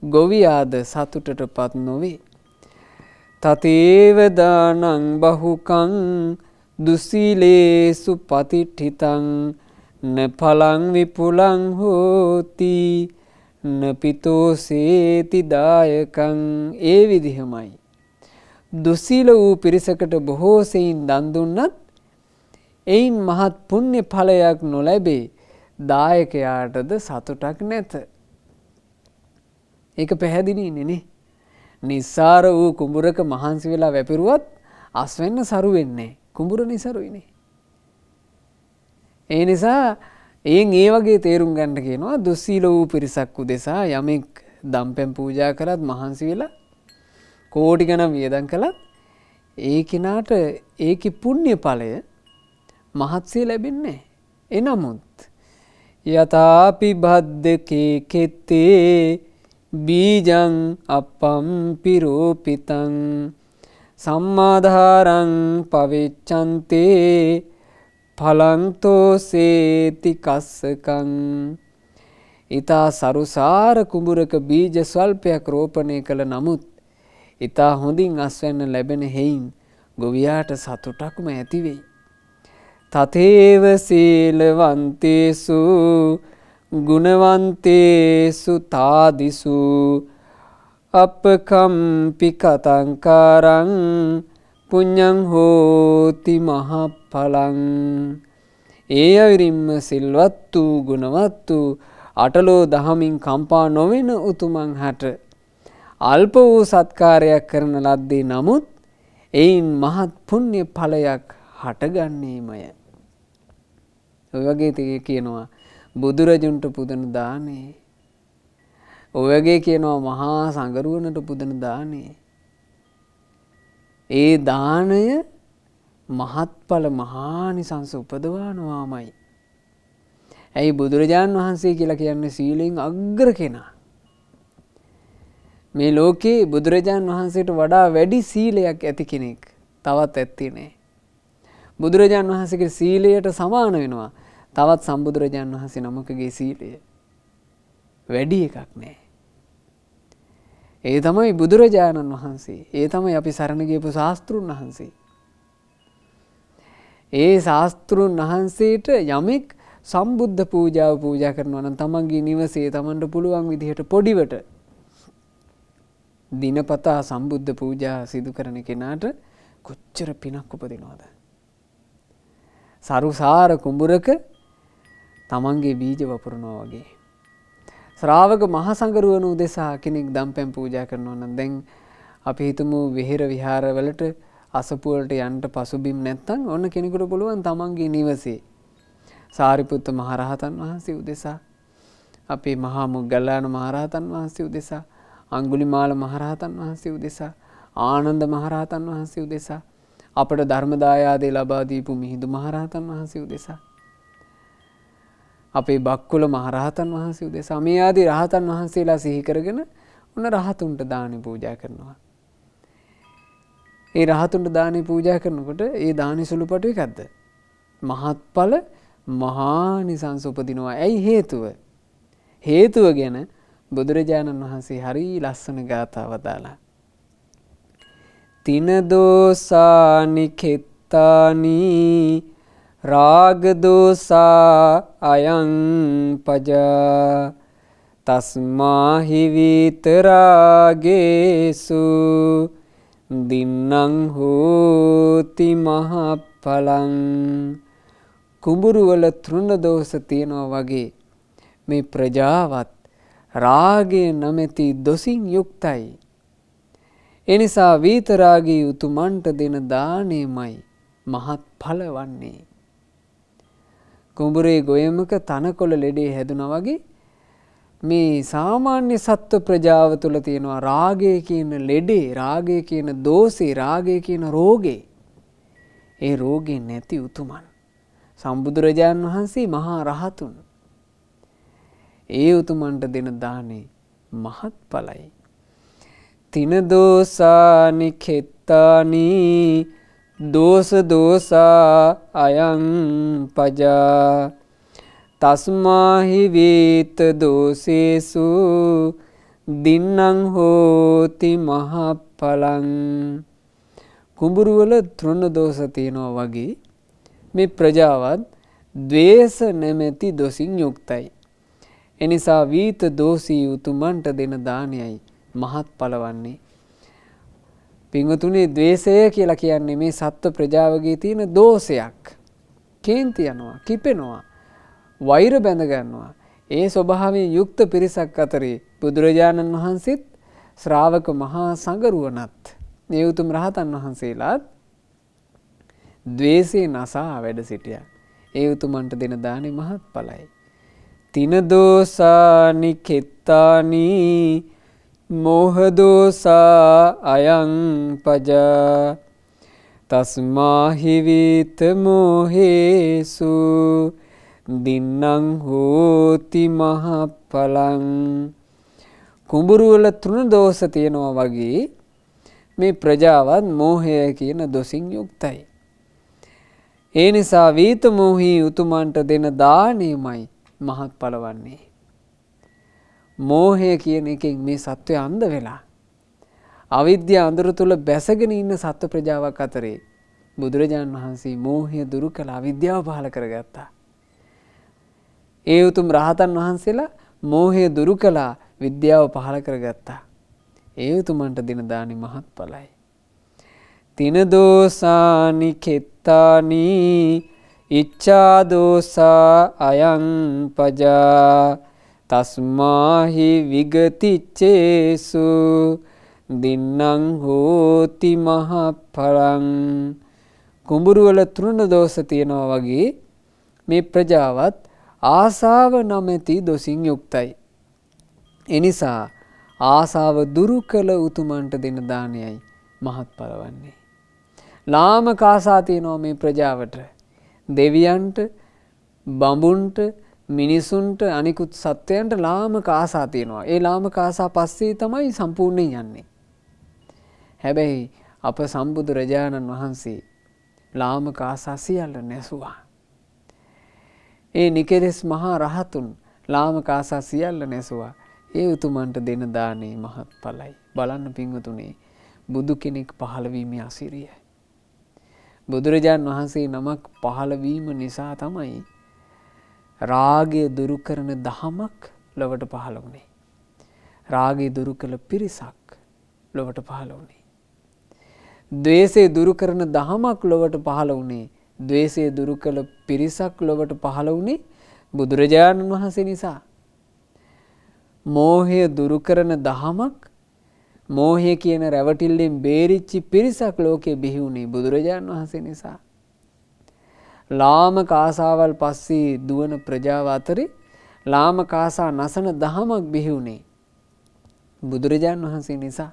ගොවියාද සතුටටපත් නොවේ. තතේව දානං බහුකං දුසීලේසු පතිට්ඨිතං න ඵලං විපුලං හෝති නපිතෝසේති දායකං. ඒ විදිහමයි දුසීල වූ පිරිසකට බොහෝ සෙයින් දන් දුන්නත් එයින් මහත් පුණ්‍ය ඵලයක් නොලැබේ. දායකයාටද සතුටක් නැත. ඒක පැහැදිලිනේ නේ. නිස්සාර වූ කුඹුරක මහන්සි වෙලා වැපිරුවත් අස්වැන්න සරු වෙන්නේ. කුඹුර නිසරුයිනේ. ඒ නිසා ඒ වගේ තේරුම් ගන්න කියනවා දුස්සීල වූ පිරිසක් උදෙසා යමෙක් දම්පැන් පූජා කරත් මහන්සි වෙලා කෝටි ගණන් වියදම් කළත් ඒ කෙනාට ඒකේ පුණ්‍ය ඵලය මහත්සේ ලැබෙන්නේ නැහැ. එනමුත් යතාපි බද්දකේ කෙත්තේ බීජං අපම් පිරෝපිතං සම්මාධාරං පවෙච්ඡන්තේ ඵලං තෝසේති කස්සකං. ඊතා සරුසාර කුඹුරක බීජ ස්වල්පයක් රෝපණය කළ නමුත් ඊතා හොඳින් අස්වැන්න ලැබෙන හේයින් ගොවියාට සතුටක්ම ඇති වෙයි. තතේව සීලවන්තේසු ගුණවන්තේසු තාදිසු අපකම්පි කතංකාරං පුඤ්ඤං හෝති මහඵලං. ඒ අයුරින්ම සිල්වත් වූ ගුණවත් වූ අටලෝ දහමින් කම්පා නොවන උතුමන් හට අල්ප වූ සත්කාරයක් කරන ලද්දේ නමුත් එයින් මහත් පුණ්‍ය ඵලයක් හටගන්නේමය. ඔය වගේ කියනවා බුදුරජුන්ට පුදන දානේ. ඔය වගේ කියනවා මහා සංඝරුවනට පුදන දානේ. ඒ දානය මහත්ඵල මහානිසංස උපදවනවාමයි. ඇයි බුදුරජාණන් වහන්සේ කියලා කියන්නේ සීලෙන් අග්‍ර කෙනා. මේ ලෝකේ බුදුරජාණන් වහන්සේට වඩා වැඩි සීලයක් ඇති කෙනෙක් තවත් ඇත්තේ නැහැ. බුදුරජාණන් වහන්සේගේ සීලයට සමාන වෙනවා තවත් සම්බුදුරජාණන් වහන්සේ නමකගේ සීලය. වැඩි එකක් නැහැ. ඒ තමයි බුදුරජාණන් වහන්සේ. ඒ තමයි අපි සරණ ගියපු ශාස්ත්‍රුන් වහන්සේ. ඒ ශාස්ත්‍රුන් වහන්සේට යමෙක් සම්බුද්ධ පූජාව පූජා කරනවා නම් තමන්ගේ නිවසේ තමන්ට පුළුවන් විදිහට පොඩිවට දිනපතා සම්බුද්ධ පූජා සිදු කරන කෙනාට කොච්චර පිනක් උපදිනවද? සරුසාර කුඹුරක තමන්ගේ බීජ වපුරනවා වගේ. ශ්‍රාවක මහ සංඝරුවන උදෙසා කෙනෙක් දම්පැන් පූජා කරනවා නම් දැන් අපි හිතමු විහෙර විහාරවලට අසපු වලට යන්න පසුබිම් නැත්නම් ඔන්න කෙනෙකුට පුළුවන් තමන්ගේ නිවසේ සාරිපුත්ත මහරහතන් වහන්සේ උදෙසා, අපේ මහා මොග්ගල්ලාන මහරහතන් වහන්සේ උදෙසා, අඟුලිමාල මහරහතන් වහන්සේ උදෙසා, ආනන්ද මහරහතන් වහන්සේ උදෙසා, අපට ධර්ම දායාදේ ලබා දීපු මිහිඳු මහරහතන් වහන්සේ උදෙසා, අපේ බක්කුල මහරහතන් වහන්සේ උදෙසා මේ ආදී රහතන් වහන්සේලා සිහි කරගෙන උන්න රහතුන්ට දානි පූජා කරනවා. ඒ රහතුන්ට දානි පූජා කරනකොට ඒ දානි සුළුපටු එකක්ද? මහත්ඵල මහානිසංස උපදිනවා. ඇයි හේතුව? හේතුව ගැන බුදුරජාණන් වහන්සේ හරි ලස්සන ගාථාවක් දාලා. තින දෝසානි කෙත්තානි රාග දෝසා අයං පජා තස්මාහි විතරාගේසු දින්නං හෝති මහඵලං. කුඹුරු වල තෘණ දෝෂ තියනවා වගේ මේ ප්‍රජාවත් රාගය නැමැති දොසින් යුක්තයි. එනිසා විතරාගී උතුමන්ට දෙන දානෙමයි මහත්ඵල වන්නේ. කුඹුරේ ගොයමක තනකොළ ලෙඩේ හැදුනා වගේ මේ සාමාන්‍ය සත්ව ප්‍රජාව තුළ තියෙනවා රාගය කියන ලෙඩේ, රාගය කියන දෝෂේ, රාගය කියන රෝගේ. ඒ රෝගේ නැති උතුමන් සම්බුදුරජාණන් වහන්සේ මහා රහතුන්. ඒ උතුමන්ට දෙන දානේ මහත්ඵලයි. තින දෝසානි කෙත්තානි දෝස දෝසා අයං පජා තස්මාහි වේත දෝසේසු දින්නං හෝති මහඵලං. කුඹුරු වල තෘණ දෝෂ තියෙනවා වගේ මේ ප්‍රජාවත් ද්වේෂ නැමැති දොසින් යුක්තයි. එනිසා වීත දෝෂී උතුමන්ට දෙන දානයයි මහත්ඵල වන්නේ. පින්වතුනි, ද්වේෂය කියලා කියන්නේ මේ සත්ව ප්‍රජාවගේ තියෙන දෝෂයක්. කේන්ති යනවා, කිපෙනවා, වෛර බැඳ ගන්නවා. ඒ ස්වභාවයෙන් යුක්ත පිරිසක් අතරේ බුදුරජාණන් වහන්සේත් ශ්‍රාවක මහා සංඝරුවනත් මේ උතුම් රහතන් වහන්සේලාත් ද්වේෂේ නසා වැඩ සිටියා. ඒ උතුමන්ට දෙන දානේ මහත්ඵලයි. තින දෝසානි කෙත්තානි මෝහ දෝසා අයං පජා තස්මාහි විත මෝහේසු දින්නං හෝති මහඵලං. කුඹුරු වල තෘණ දෝෂ තියෙනවා වගේ මේ ප්‍රජාවත් මෝහය කියන දොසින් යුක්තයි. ඒ නිසා වීත මෝහී උතුමන්ට දෙන දානෙමයි මහත්ඵල වන්නේ. මෝහය කියන එකෙන් මේ සත්වය අන්ධ වෙලා අවිද්‍යාව අඳුර තුල බැසගෙන ඉන්න සත්ව ප්‍රජාවක් අතරේ බුදුරජාණන් වහන්සේ මෝහය දුරු කළ අවිද්‍යාව පහල කරගත්තා. ඒ උතුම් රහතන් වහන්සේලා මෝහය දුරු කළා, විද්‍යාව පහල කරගත්තා. ඒ උතුමන්ට දින දානි මහත්ඵලයි. තින දෝසානි කෙත්තානි ඉච්ඡා දෝසා අයං පජා තස්මාහි විගතිච්ඡේසු දින්නං හෝති මහපරං. කුඹුරු වල තෘණ දෝෂ තියනවා වගේ මේ ප්‍රජාවත් ආසාව නැමැති දොසින් යුක්තයි. එනිසා ආසාව දුරු කළ උතුමන්ට දෙන දානයයි මහත්ඵල වන්නේ. ලාමක ආසා තියනවා මේ ප්‍රජාවට. දෙවියන්ට, බඹුන්ට, මිනිසුන්ට, අනිකුත් සත්වයන්ට ලාමක ආසා තියනවා. ඒ ලාමක ආසා පස්සේ තමයි සම්පූර්ණයෙන් යන්නේ. හැබැයි අප සම්බුදුරජාණන් වහන්සේ ලාමක ආසා සියල්ල නැසුවා. ඒ නිකෙලෙස් මහා රහතුන් ලාමක ආසා සියල්ල නැසුවා. ඒ උතුමන්ට දෙන දානේ මහත්ඵලයි. බලන්න පින්වතුනි, බුදු කෙනෙක් පහළ වීමේ අසිරිය. බුදුරජාණන් වහන්සේ නමක් පහළ වීම නිසා තමයි රාගය දුරු කරන දහමක් ලොවට පහළ වුණේ. රාගය දුරු කළ පිරිසක් ලොවට පහළ වුණේ. ද්වේෂය දුරු කරන දහමක් ලොවට පහළ වුණේ. ද්වේෂය දුරු කළ පිරිසක් ලොවට පහළ වුණේ බුදුරජාණන් වහන්සේ නිසා. මෝහය දුරු කරන දහමක්, මෝහය කියන රැවටිල්ලෙන් බේරිච්චි පිරිසක් ලෝකේ බිහි වුණේ බුදුරජාණන් වහන්සේ නිසා. ලාමක ආසාවල් පස්සේ දුවන ප්‍රජාව අතරේ ලාමක ආසා නසන දහමක් බිහි වුණේ බුදුරජාණන් වහන්සේ නිසා.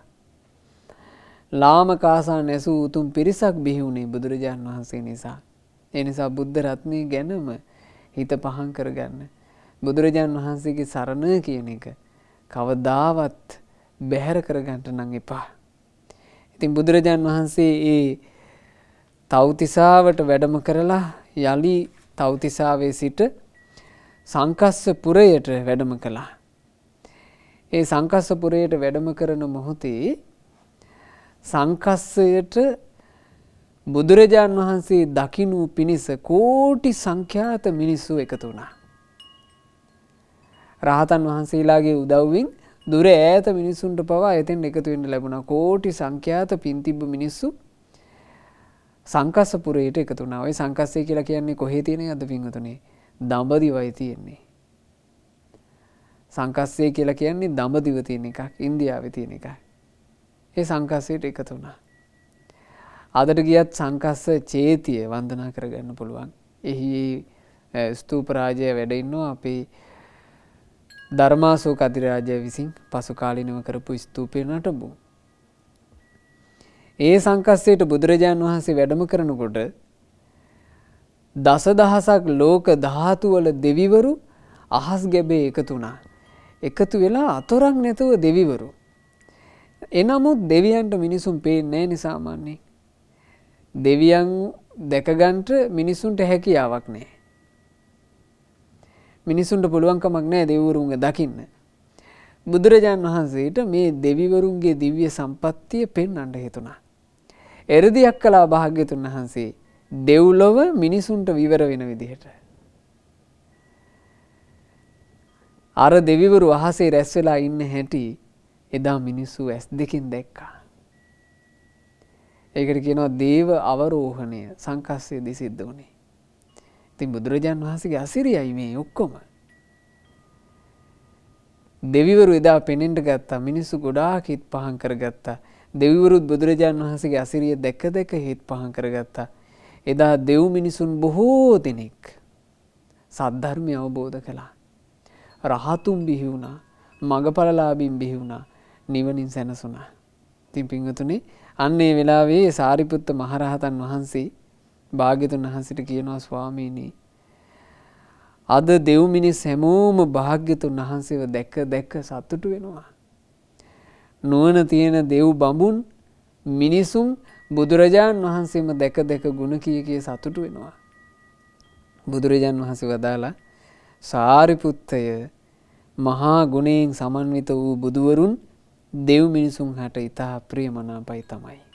ලාමක ආසා නැසූ උතුම් පිරිසක් බිහි වුණේ බුදුරජාණන් වහන්සේ නිසා. ඒ නිසා බුද්ධ රත්නය ගැනම හිත පහන් කරගන්න. බුදුරජාණන් වහන්සේගේ සරණ කියන එක කවදාවත් බැහැර කරගන්න නම් එපා. ඉතින් බුදුරජාණන් වහන්සේ ඒ තව්තිසාවට වැඩම කරලා යලි තව්තිසාවේ සිට සංකස්සපුරයට වැඩම කළා. ඒ සංකස්සපුරයට වැඩම කරන මොහොතේ සංකස්සයට බුදුරජාණන් වහන්සේ දකින්නු පිණිස කෝටි සංඛ්‍යාත මිනිස්සු එකතු වුණා. රහතන් වහන්සේලාගේ උදව්වෙන් දුර ඈත මිනිසුන්ට පවා එතෙන් එකතු වෙන්න ලැබුණා. කෝටි සංඛ්‍යාත පින් තිබ්බ මිනිස්සු සංකස්සපුරයට එකතු වුණා. ওই සංකස්සය කියලා කියන්නේ කොහේ තියෙනවද අද පින්වතුනි? දඹදිවයි තියෙන්නේ. සංකස්සය කියලා කියන්නේ දඹදිව තියෙන එකක්, ඉන්දියාවේ තියෙන එකක්. ඒ සංකස්සයට එකතු වුණා. අදට ගියත් සංකස්ස චේතිය වන්දනා කරගන්න පුළුවන්. එහි ස්තූප රාජය වැඩ ඉන්නවා අපේ ධර්මාශෝක අධිරාජය විසින් පසු කාලිනව කරපු ස්තූපය නටබු. ඒ සංකස්සයට බුදුරජාණන් වහන්සේ වැඩම කරනකොට දසදහසක් ලෝක ධාතු වල දෙවිවරු අහස් ගැබේ එකතු වුණා. එකතු වෙලා අතොරක් නැතුව දෙවිවරු. එනමුත් දෙවියන්ට මිනිසුන් පේන්නේ නැහැ සාමාන්‍යයෙන්. දෙවියන් දැකගන්ට මිනිසුන්ට හැකියාවක් නැහැ. මිනිසුන්ට පුළුවන්කමක් නැහැ දෙවිවරුන්ව දකින්න. බුදුරජාණන් වහන්සේට මේ දෙවිවරුන්ගේ දිව්‍ය සම්පත්තිය පෙන්වන්න හිතුණා. එරදියක් කළා භාග්‍යතුන් වහන්සේ දෙව්ලොව මිනිසුන්ට විවර වෙන විදිහට. අර දෙවිවරු අහසේ රැස් වෙලා ඉන්න හැටි එදා මිනිස්සු ඇස් දෙකින් දැක්කා. ඒකට කියනවා දේව අවරෝහණය සංකස්සයේදී සිද්ධ වුණේ. ඉතින් බුදුරජාණන් වහන්සේගේ අසිරියයි මේ ඔක්කොම. දෙවිවරු එදා පෙනෙන්න ගත්තා. මිනිස්සු ගොඩාක් හිත් පහන් කරගත්තා. දෙවිවරුත් බුදුරජාණන් වහන්සේගේ අසිරිය දැක දැක හිත් පහන් කරගත්තා. එදා දෙව් මිනිසුන් බොහෝ දෙනෙක් සද්ධර්මය අවබෝධ කළා. රහතුන් බිහි වුණා. මගපලලාභීන් බිහි වුණා. නිවනින් සැනසුණා. ඉතින් පින්වතුනි අන්න ඒ වෙලාවේ සාරිපුත්ත මහරහතන් වහන්සේ භාග්‍යතුන් වහන්සේට කියනවා ස්වාමීනි අද දෙව් මිනිස් හැමෝම භාග්‍යතුන් වහන්සේව දැක සතුටු වෙනවා. නුවණ තියෙන දෙව් බඹුන් මිනිසුන් බුදුරජාණන් වහන්සේම දැක ගුණ කී සතුටු වෙනවා. බුදුරජාණන් වහන්සේ වදාලා සාරිපුත්තය මහා ගුණයෙන් සමන්විත වූ බුදුවරුන් දෙව් මිනිසුන් හට ඉතා ප්‍රියමනාපයි තමයි.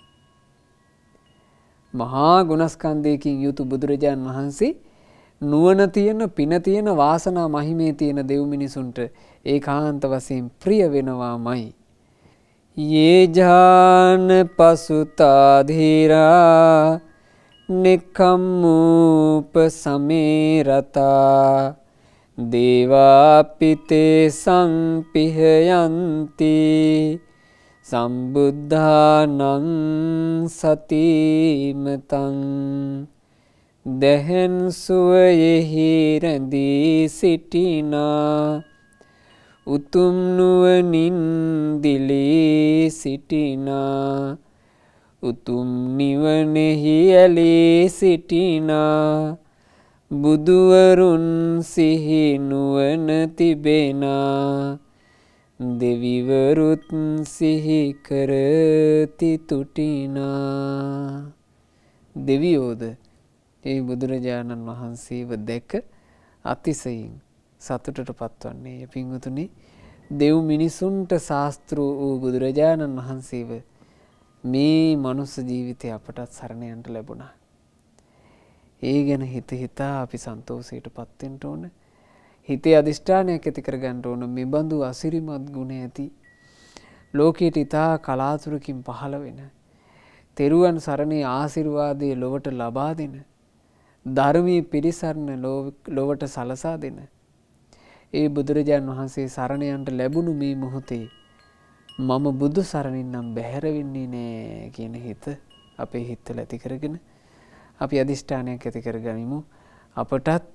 මහා ගුණස්කන්ධයකින් යුතු බුදුරජාණන් වහන්සේ නුවණ තියෙන, පින තියෙන, වාසනා මහිමේ තියෙන දෙව් මිනිසුන්ට ඒකාන්ත වශයෙන් ප්‍රිය වෙනවාමයි. ये जान पसुताधीरा निकम्मूप समेरता දේවාපිතේ සංපිහයන්ති සම්බුද්ධානං සතිමතං දැහැන් සුවයෙහි රැඳී සිටිනා උතුම් නුවණින් දිලී සිටිනා උතුම් නිවනෙහි ඇලී සිටිනා බුදුවරුන් සිහි නුවණ තිබෙනා දෙවිවරුත් සිහි කරති තුටිනා. දෙවියෝද ඒ බුදුරජාණන් වහන්සේව දැක අතිශයින් සතුටට පත්වන්නේ. පින්වතුනි, දෙව් මිනිසුන්ට ශාස්ත්‍රූ වූ බුදුරජාණන් වහන්සේව මේ මනුස්ස ජීවිතය අපටත් සරණ යන්නට ලැබුණා. ඒ ගැන හිත හිතා අපි සන්තෝෂයට පත් වෙන්න ඕන. හිතේ අදිෂ්ඨානයක් ඇති කරගන්න ඕන. මේ බඳු අසිරිමත් ගුණ ඇති ලෝකයට ඉතා කලාතුරකින් පහළ වෙන තෙරුවන් සරණේ ආශිර්වාදයේ ලොවට ලබා දෙන ධර්මයේ පිරිසරණ ලොවට සලසා දෙන ඒ බුදුරජාණන් වහන්සේ සරණ යන්න ලැබුණු මේ මොහොතේ මම බුදු සරණින් නම් බැහැර වෙන්නේ නෑ කියන හිත අපේ හිතවල ඇති කරගෙන අපි අදිෂ්ඨානයක් ඇති කරගනිමු. අපටත්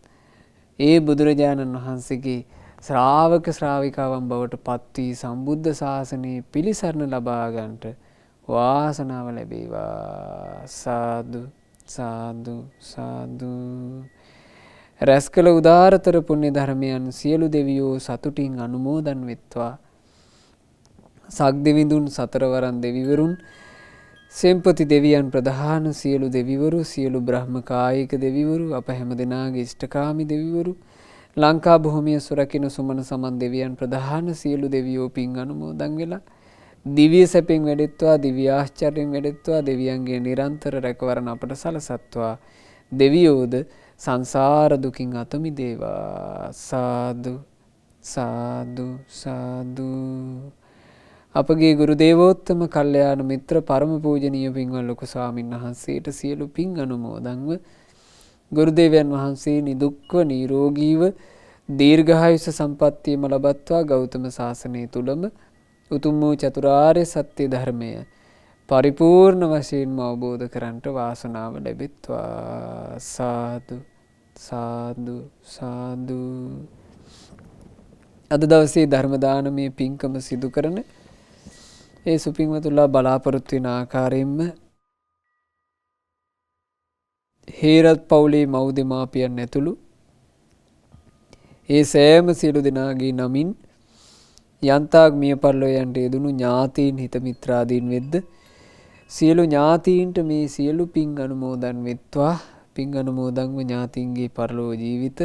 ඒ බුදුරජාණන් වහන්සේගේ ශ්‍රාවක ශ්‍රාවිකාවන් බවට පත් වී සම්බුද්ධ ශාසනයේ පිළිසරණ ලබා ගන්නට වාසනාව ලැබේවා. සාදු සාදු සාදු. රැස් කළ උදාරතර පුණ්‍ය ධර්මයන් සියලු දෙවියෝ සතුටින් අනුමෝදන් වෙත්වා. සක්දෙවිඳුන් සතරවරන් දෙවිවරුන් සෙම්පති දෙවියන් ප්‍රධාන සියලු දෙවිවරු සියලු බ්‍රහ්ම කායික දෙවිවරු අප හැම දෙනාගේ ඉෂ්ඨකාමී දෙවිවරු ලංකා භූමිය සුරකින්න සුමන සමන් දෙවියන් ප්‍රධාන සියලු දෙවියෝ පින් අනුමෝදන් වෙලා දිව්‍ය සැපෙන් වැඩෙත්වා දිව්‍ය ආශ්චර්යෙන් වැඩෙත්වා දෙවියන්ගේ නිරන්තර රැකවරණ අපට සලසත්වා දෙවියෝද සංසාර දුකින් අත මිදේවා. සාදු සාදු සාදු. අපගේ ගුරු දේවෝත්තම කල්යාණ මිත්‍ර පරම පූජනීය පින්වත් ලොකු ස්වාමීන් වහන්සේට සියලු පින් අනුමෝදන්ව ගුරු දේවයන් වහන්සේ නිදුක්ව නිරෝගීව දීර්ඝායුෂ සම්පන්නියම ලබත්වා ගෞතම සාසනය තුලම උතුම් වූ චතුරාර්ය සත්‍ය ධර්මය පරිපූර්ණ වශයෙන්ම අවබෝධ කරන්ට වාසනාව ලැබෙත්වා. සාදු සාදු සාදු. අද දවසේ ධර්ම දානමය පින්කම සිදු කරන ඒ සුපින්වතුන්ලා බලාපොරොත්තු වෙන ආකාරයෙන්ම හේරත් පවුලේ මව් දෙමාපියන් ඇතුළු ඒ සෑම සියලු දෙනාගේ නමින් යන්තාක් මිය පරලොව යන්ට යෙදුණු ඥාතීන් හිත මිත්‍රාදීන් වෙද්ද සියලු ඥාතීන්ට මේ සියලු පින් අනුමෝදන් වෙත්වා. පින් අනුමෝදන්ව ඥාතීන්ගේ පරලොව ජීවිත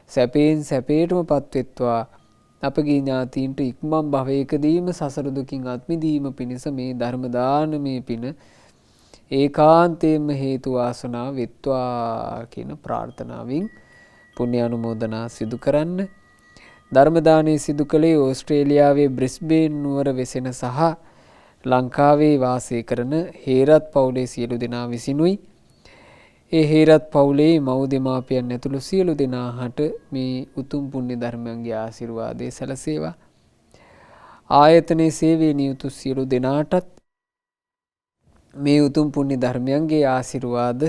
සැපයෙන් සැපයටම පත්වෙත්වා. අපගේ ඥාතීන්ට ඉක්මන් භවයකදීම සසර දුකින් අත් මිදීම පිණිස මේ ධර්ම දානමේ පින ඒකාන්තයෙන්ම හේතු වාසනා වෙත්වා කියන ප්‍රාර්ථනාවෙන් පුණ්‍ය අනුමෝදනා සිදු කරන්න. ධර්ම දානය සිදු කළේ ඕස්ට්‍රේලියාවේ බ්‍රිස්බේන් නුවර වෙසෙන සහ ලංකාවේ වාසය කරන හේරත් පවුලේ සියලු දෙනා විසිනුයි. ඒ හේරත් පවුලේ මව් දෙමාපියන් ඇතුළු සියලු දෙනාට මේ උතුම් පුණ්‍ය ධර්මයන්ගේ ආශිර්වාදය සැලසේවා. ආයතනයේ සේවයේ නියුතු සියලු දෙනාටත් මේ උතුම් පුණ්‍ය ධර්මයන්ගේ ආශිර්වාද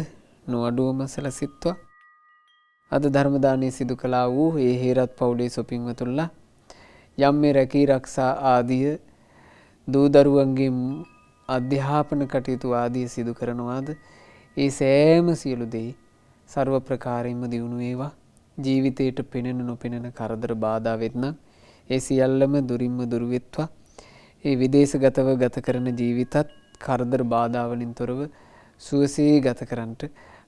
නොඅඩුවම සැලසෙත්වා. අද ධර්ම දානය සිදු කළා වූ ඒ හේරත් පවුලේ සොපින්වතුන්ලා යම් මේ රැකී ආරක්ෂා ආදිය දූ දරුවන්ගේ අධ්‍යාපන කටයුතු ආදිය සිදු කරනවාද ඒ සෑම සියලු දේ ਸਰව ප්‍රකාරයෙන්ම දියුණු වේවා. ජීවිතයට පෙනෙන නොපෙනෙන කරදර බාධා වෙත්නම් ඒ සියල්ලම දුරින්ම දුරු වෙත්වා. ඒ විදේශගතව ගත කරන ජීවිතත් කරදර බාධා වලින් තොරව සුවසේ ගත කරන්නට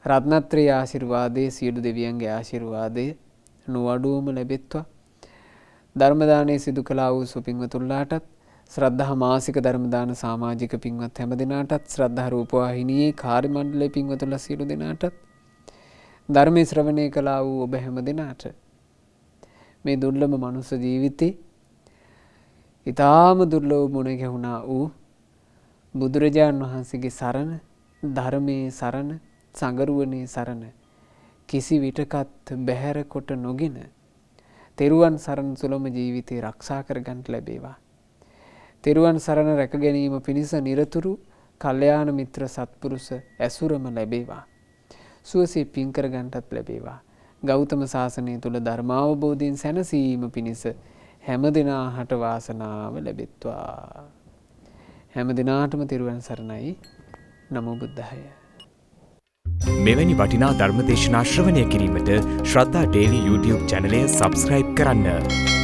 රත්නත්‍රයේ ආශිර්වාදයේ සියලු දෙවියන්ගේ ආශිර්වාදය නොඅඩුවම ලැබෙත්වා. ධර්ම දානය සිදු කළා වූ සුපින්වතුන්ලාටත් ශ්‍රද්ධා මාසික ධර්ම දාන සමාජික පින්වත් හැම දිනාටත් ශ්‍රද්ධා රූපවාහිනියේ කාර්ය මණ්ඩලයේ පින්වතුන්ලා සියලු දෙනාටත් ධර්මයේ ශ්‍රවණය කළා වූ ඔබ හැම දිනාට මේ දුර්ලභ මනුස්ස ජීවිතේ ඊටාම දුර්ලභ මුණ ගැහුණා වූ බුදුරජාණන් වහන්සේගේ සරණ, ධර්මයේ සරණ, සංගරුවනේ සරණ කිසි විටකත් බැහැර කොට නොගෙන තෙරුවන් සරණ තුළම ජීවිතේ ආරක්ෂා කරගන්න ලැබේවා. තෙරුවන් සරණ රැක ගැනීම පිණිස නිරතුරු කල්යාණ මිත්‍ර සත්පුරුෂ ඇසුරම ලැබේවා. සුවසේ පින් කරගන්නටත් ලැබේවා. ගෞතම සාසනය තුල ධර්මාවබෝධයෙන් සැනසීම පිණිස හැම දිනාට වාසනාව ලැබෙත්වා. හැම දිනාටම තෙරුවන් සරණයි. නමෝ බුද්ධාය. මෙවැනි වටිනා ධර්මදේශනා ශ්‍රවණය කිරීමට ශ්‍රද්ධා ඩේලි YouTube චැනලය සබස්ක්‍රයිබ් කරන්න.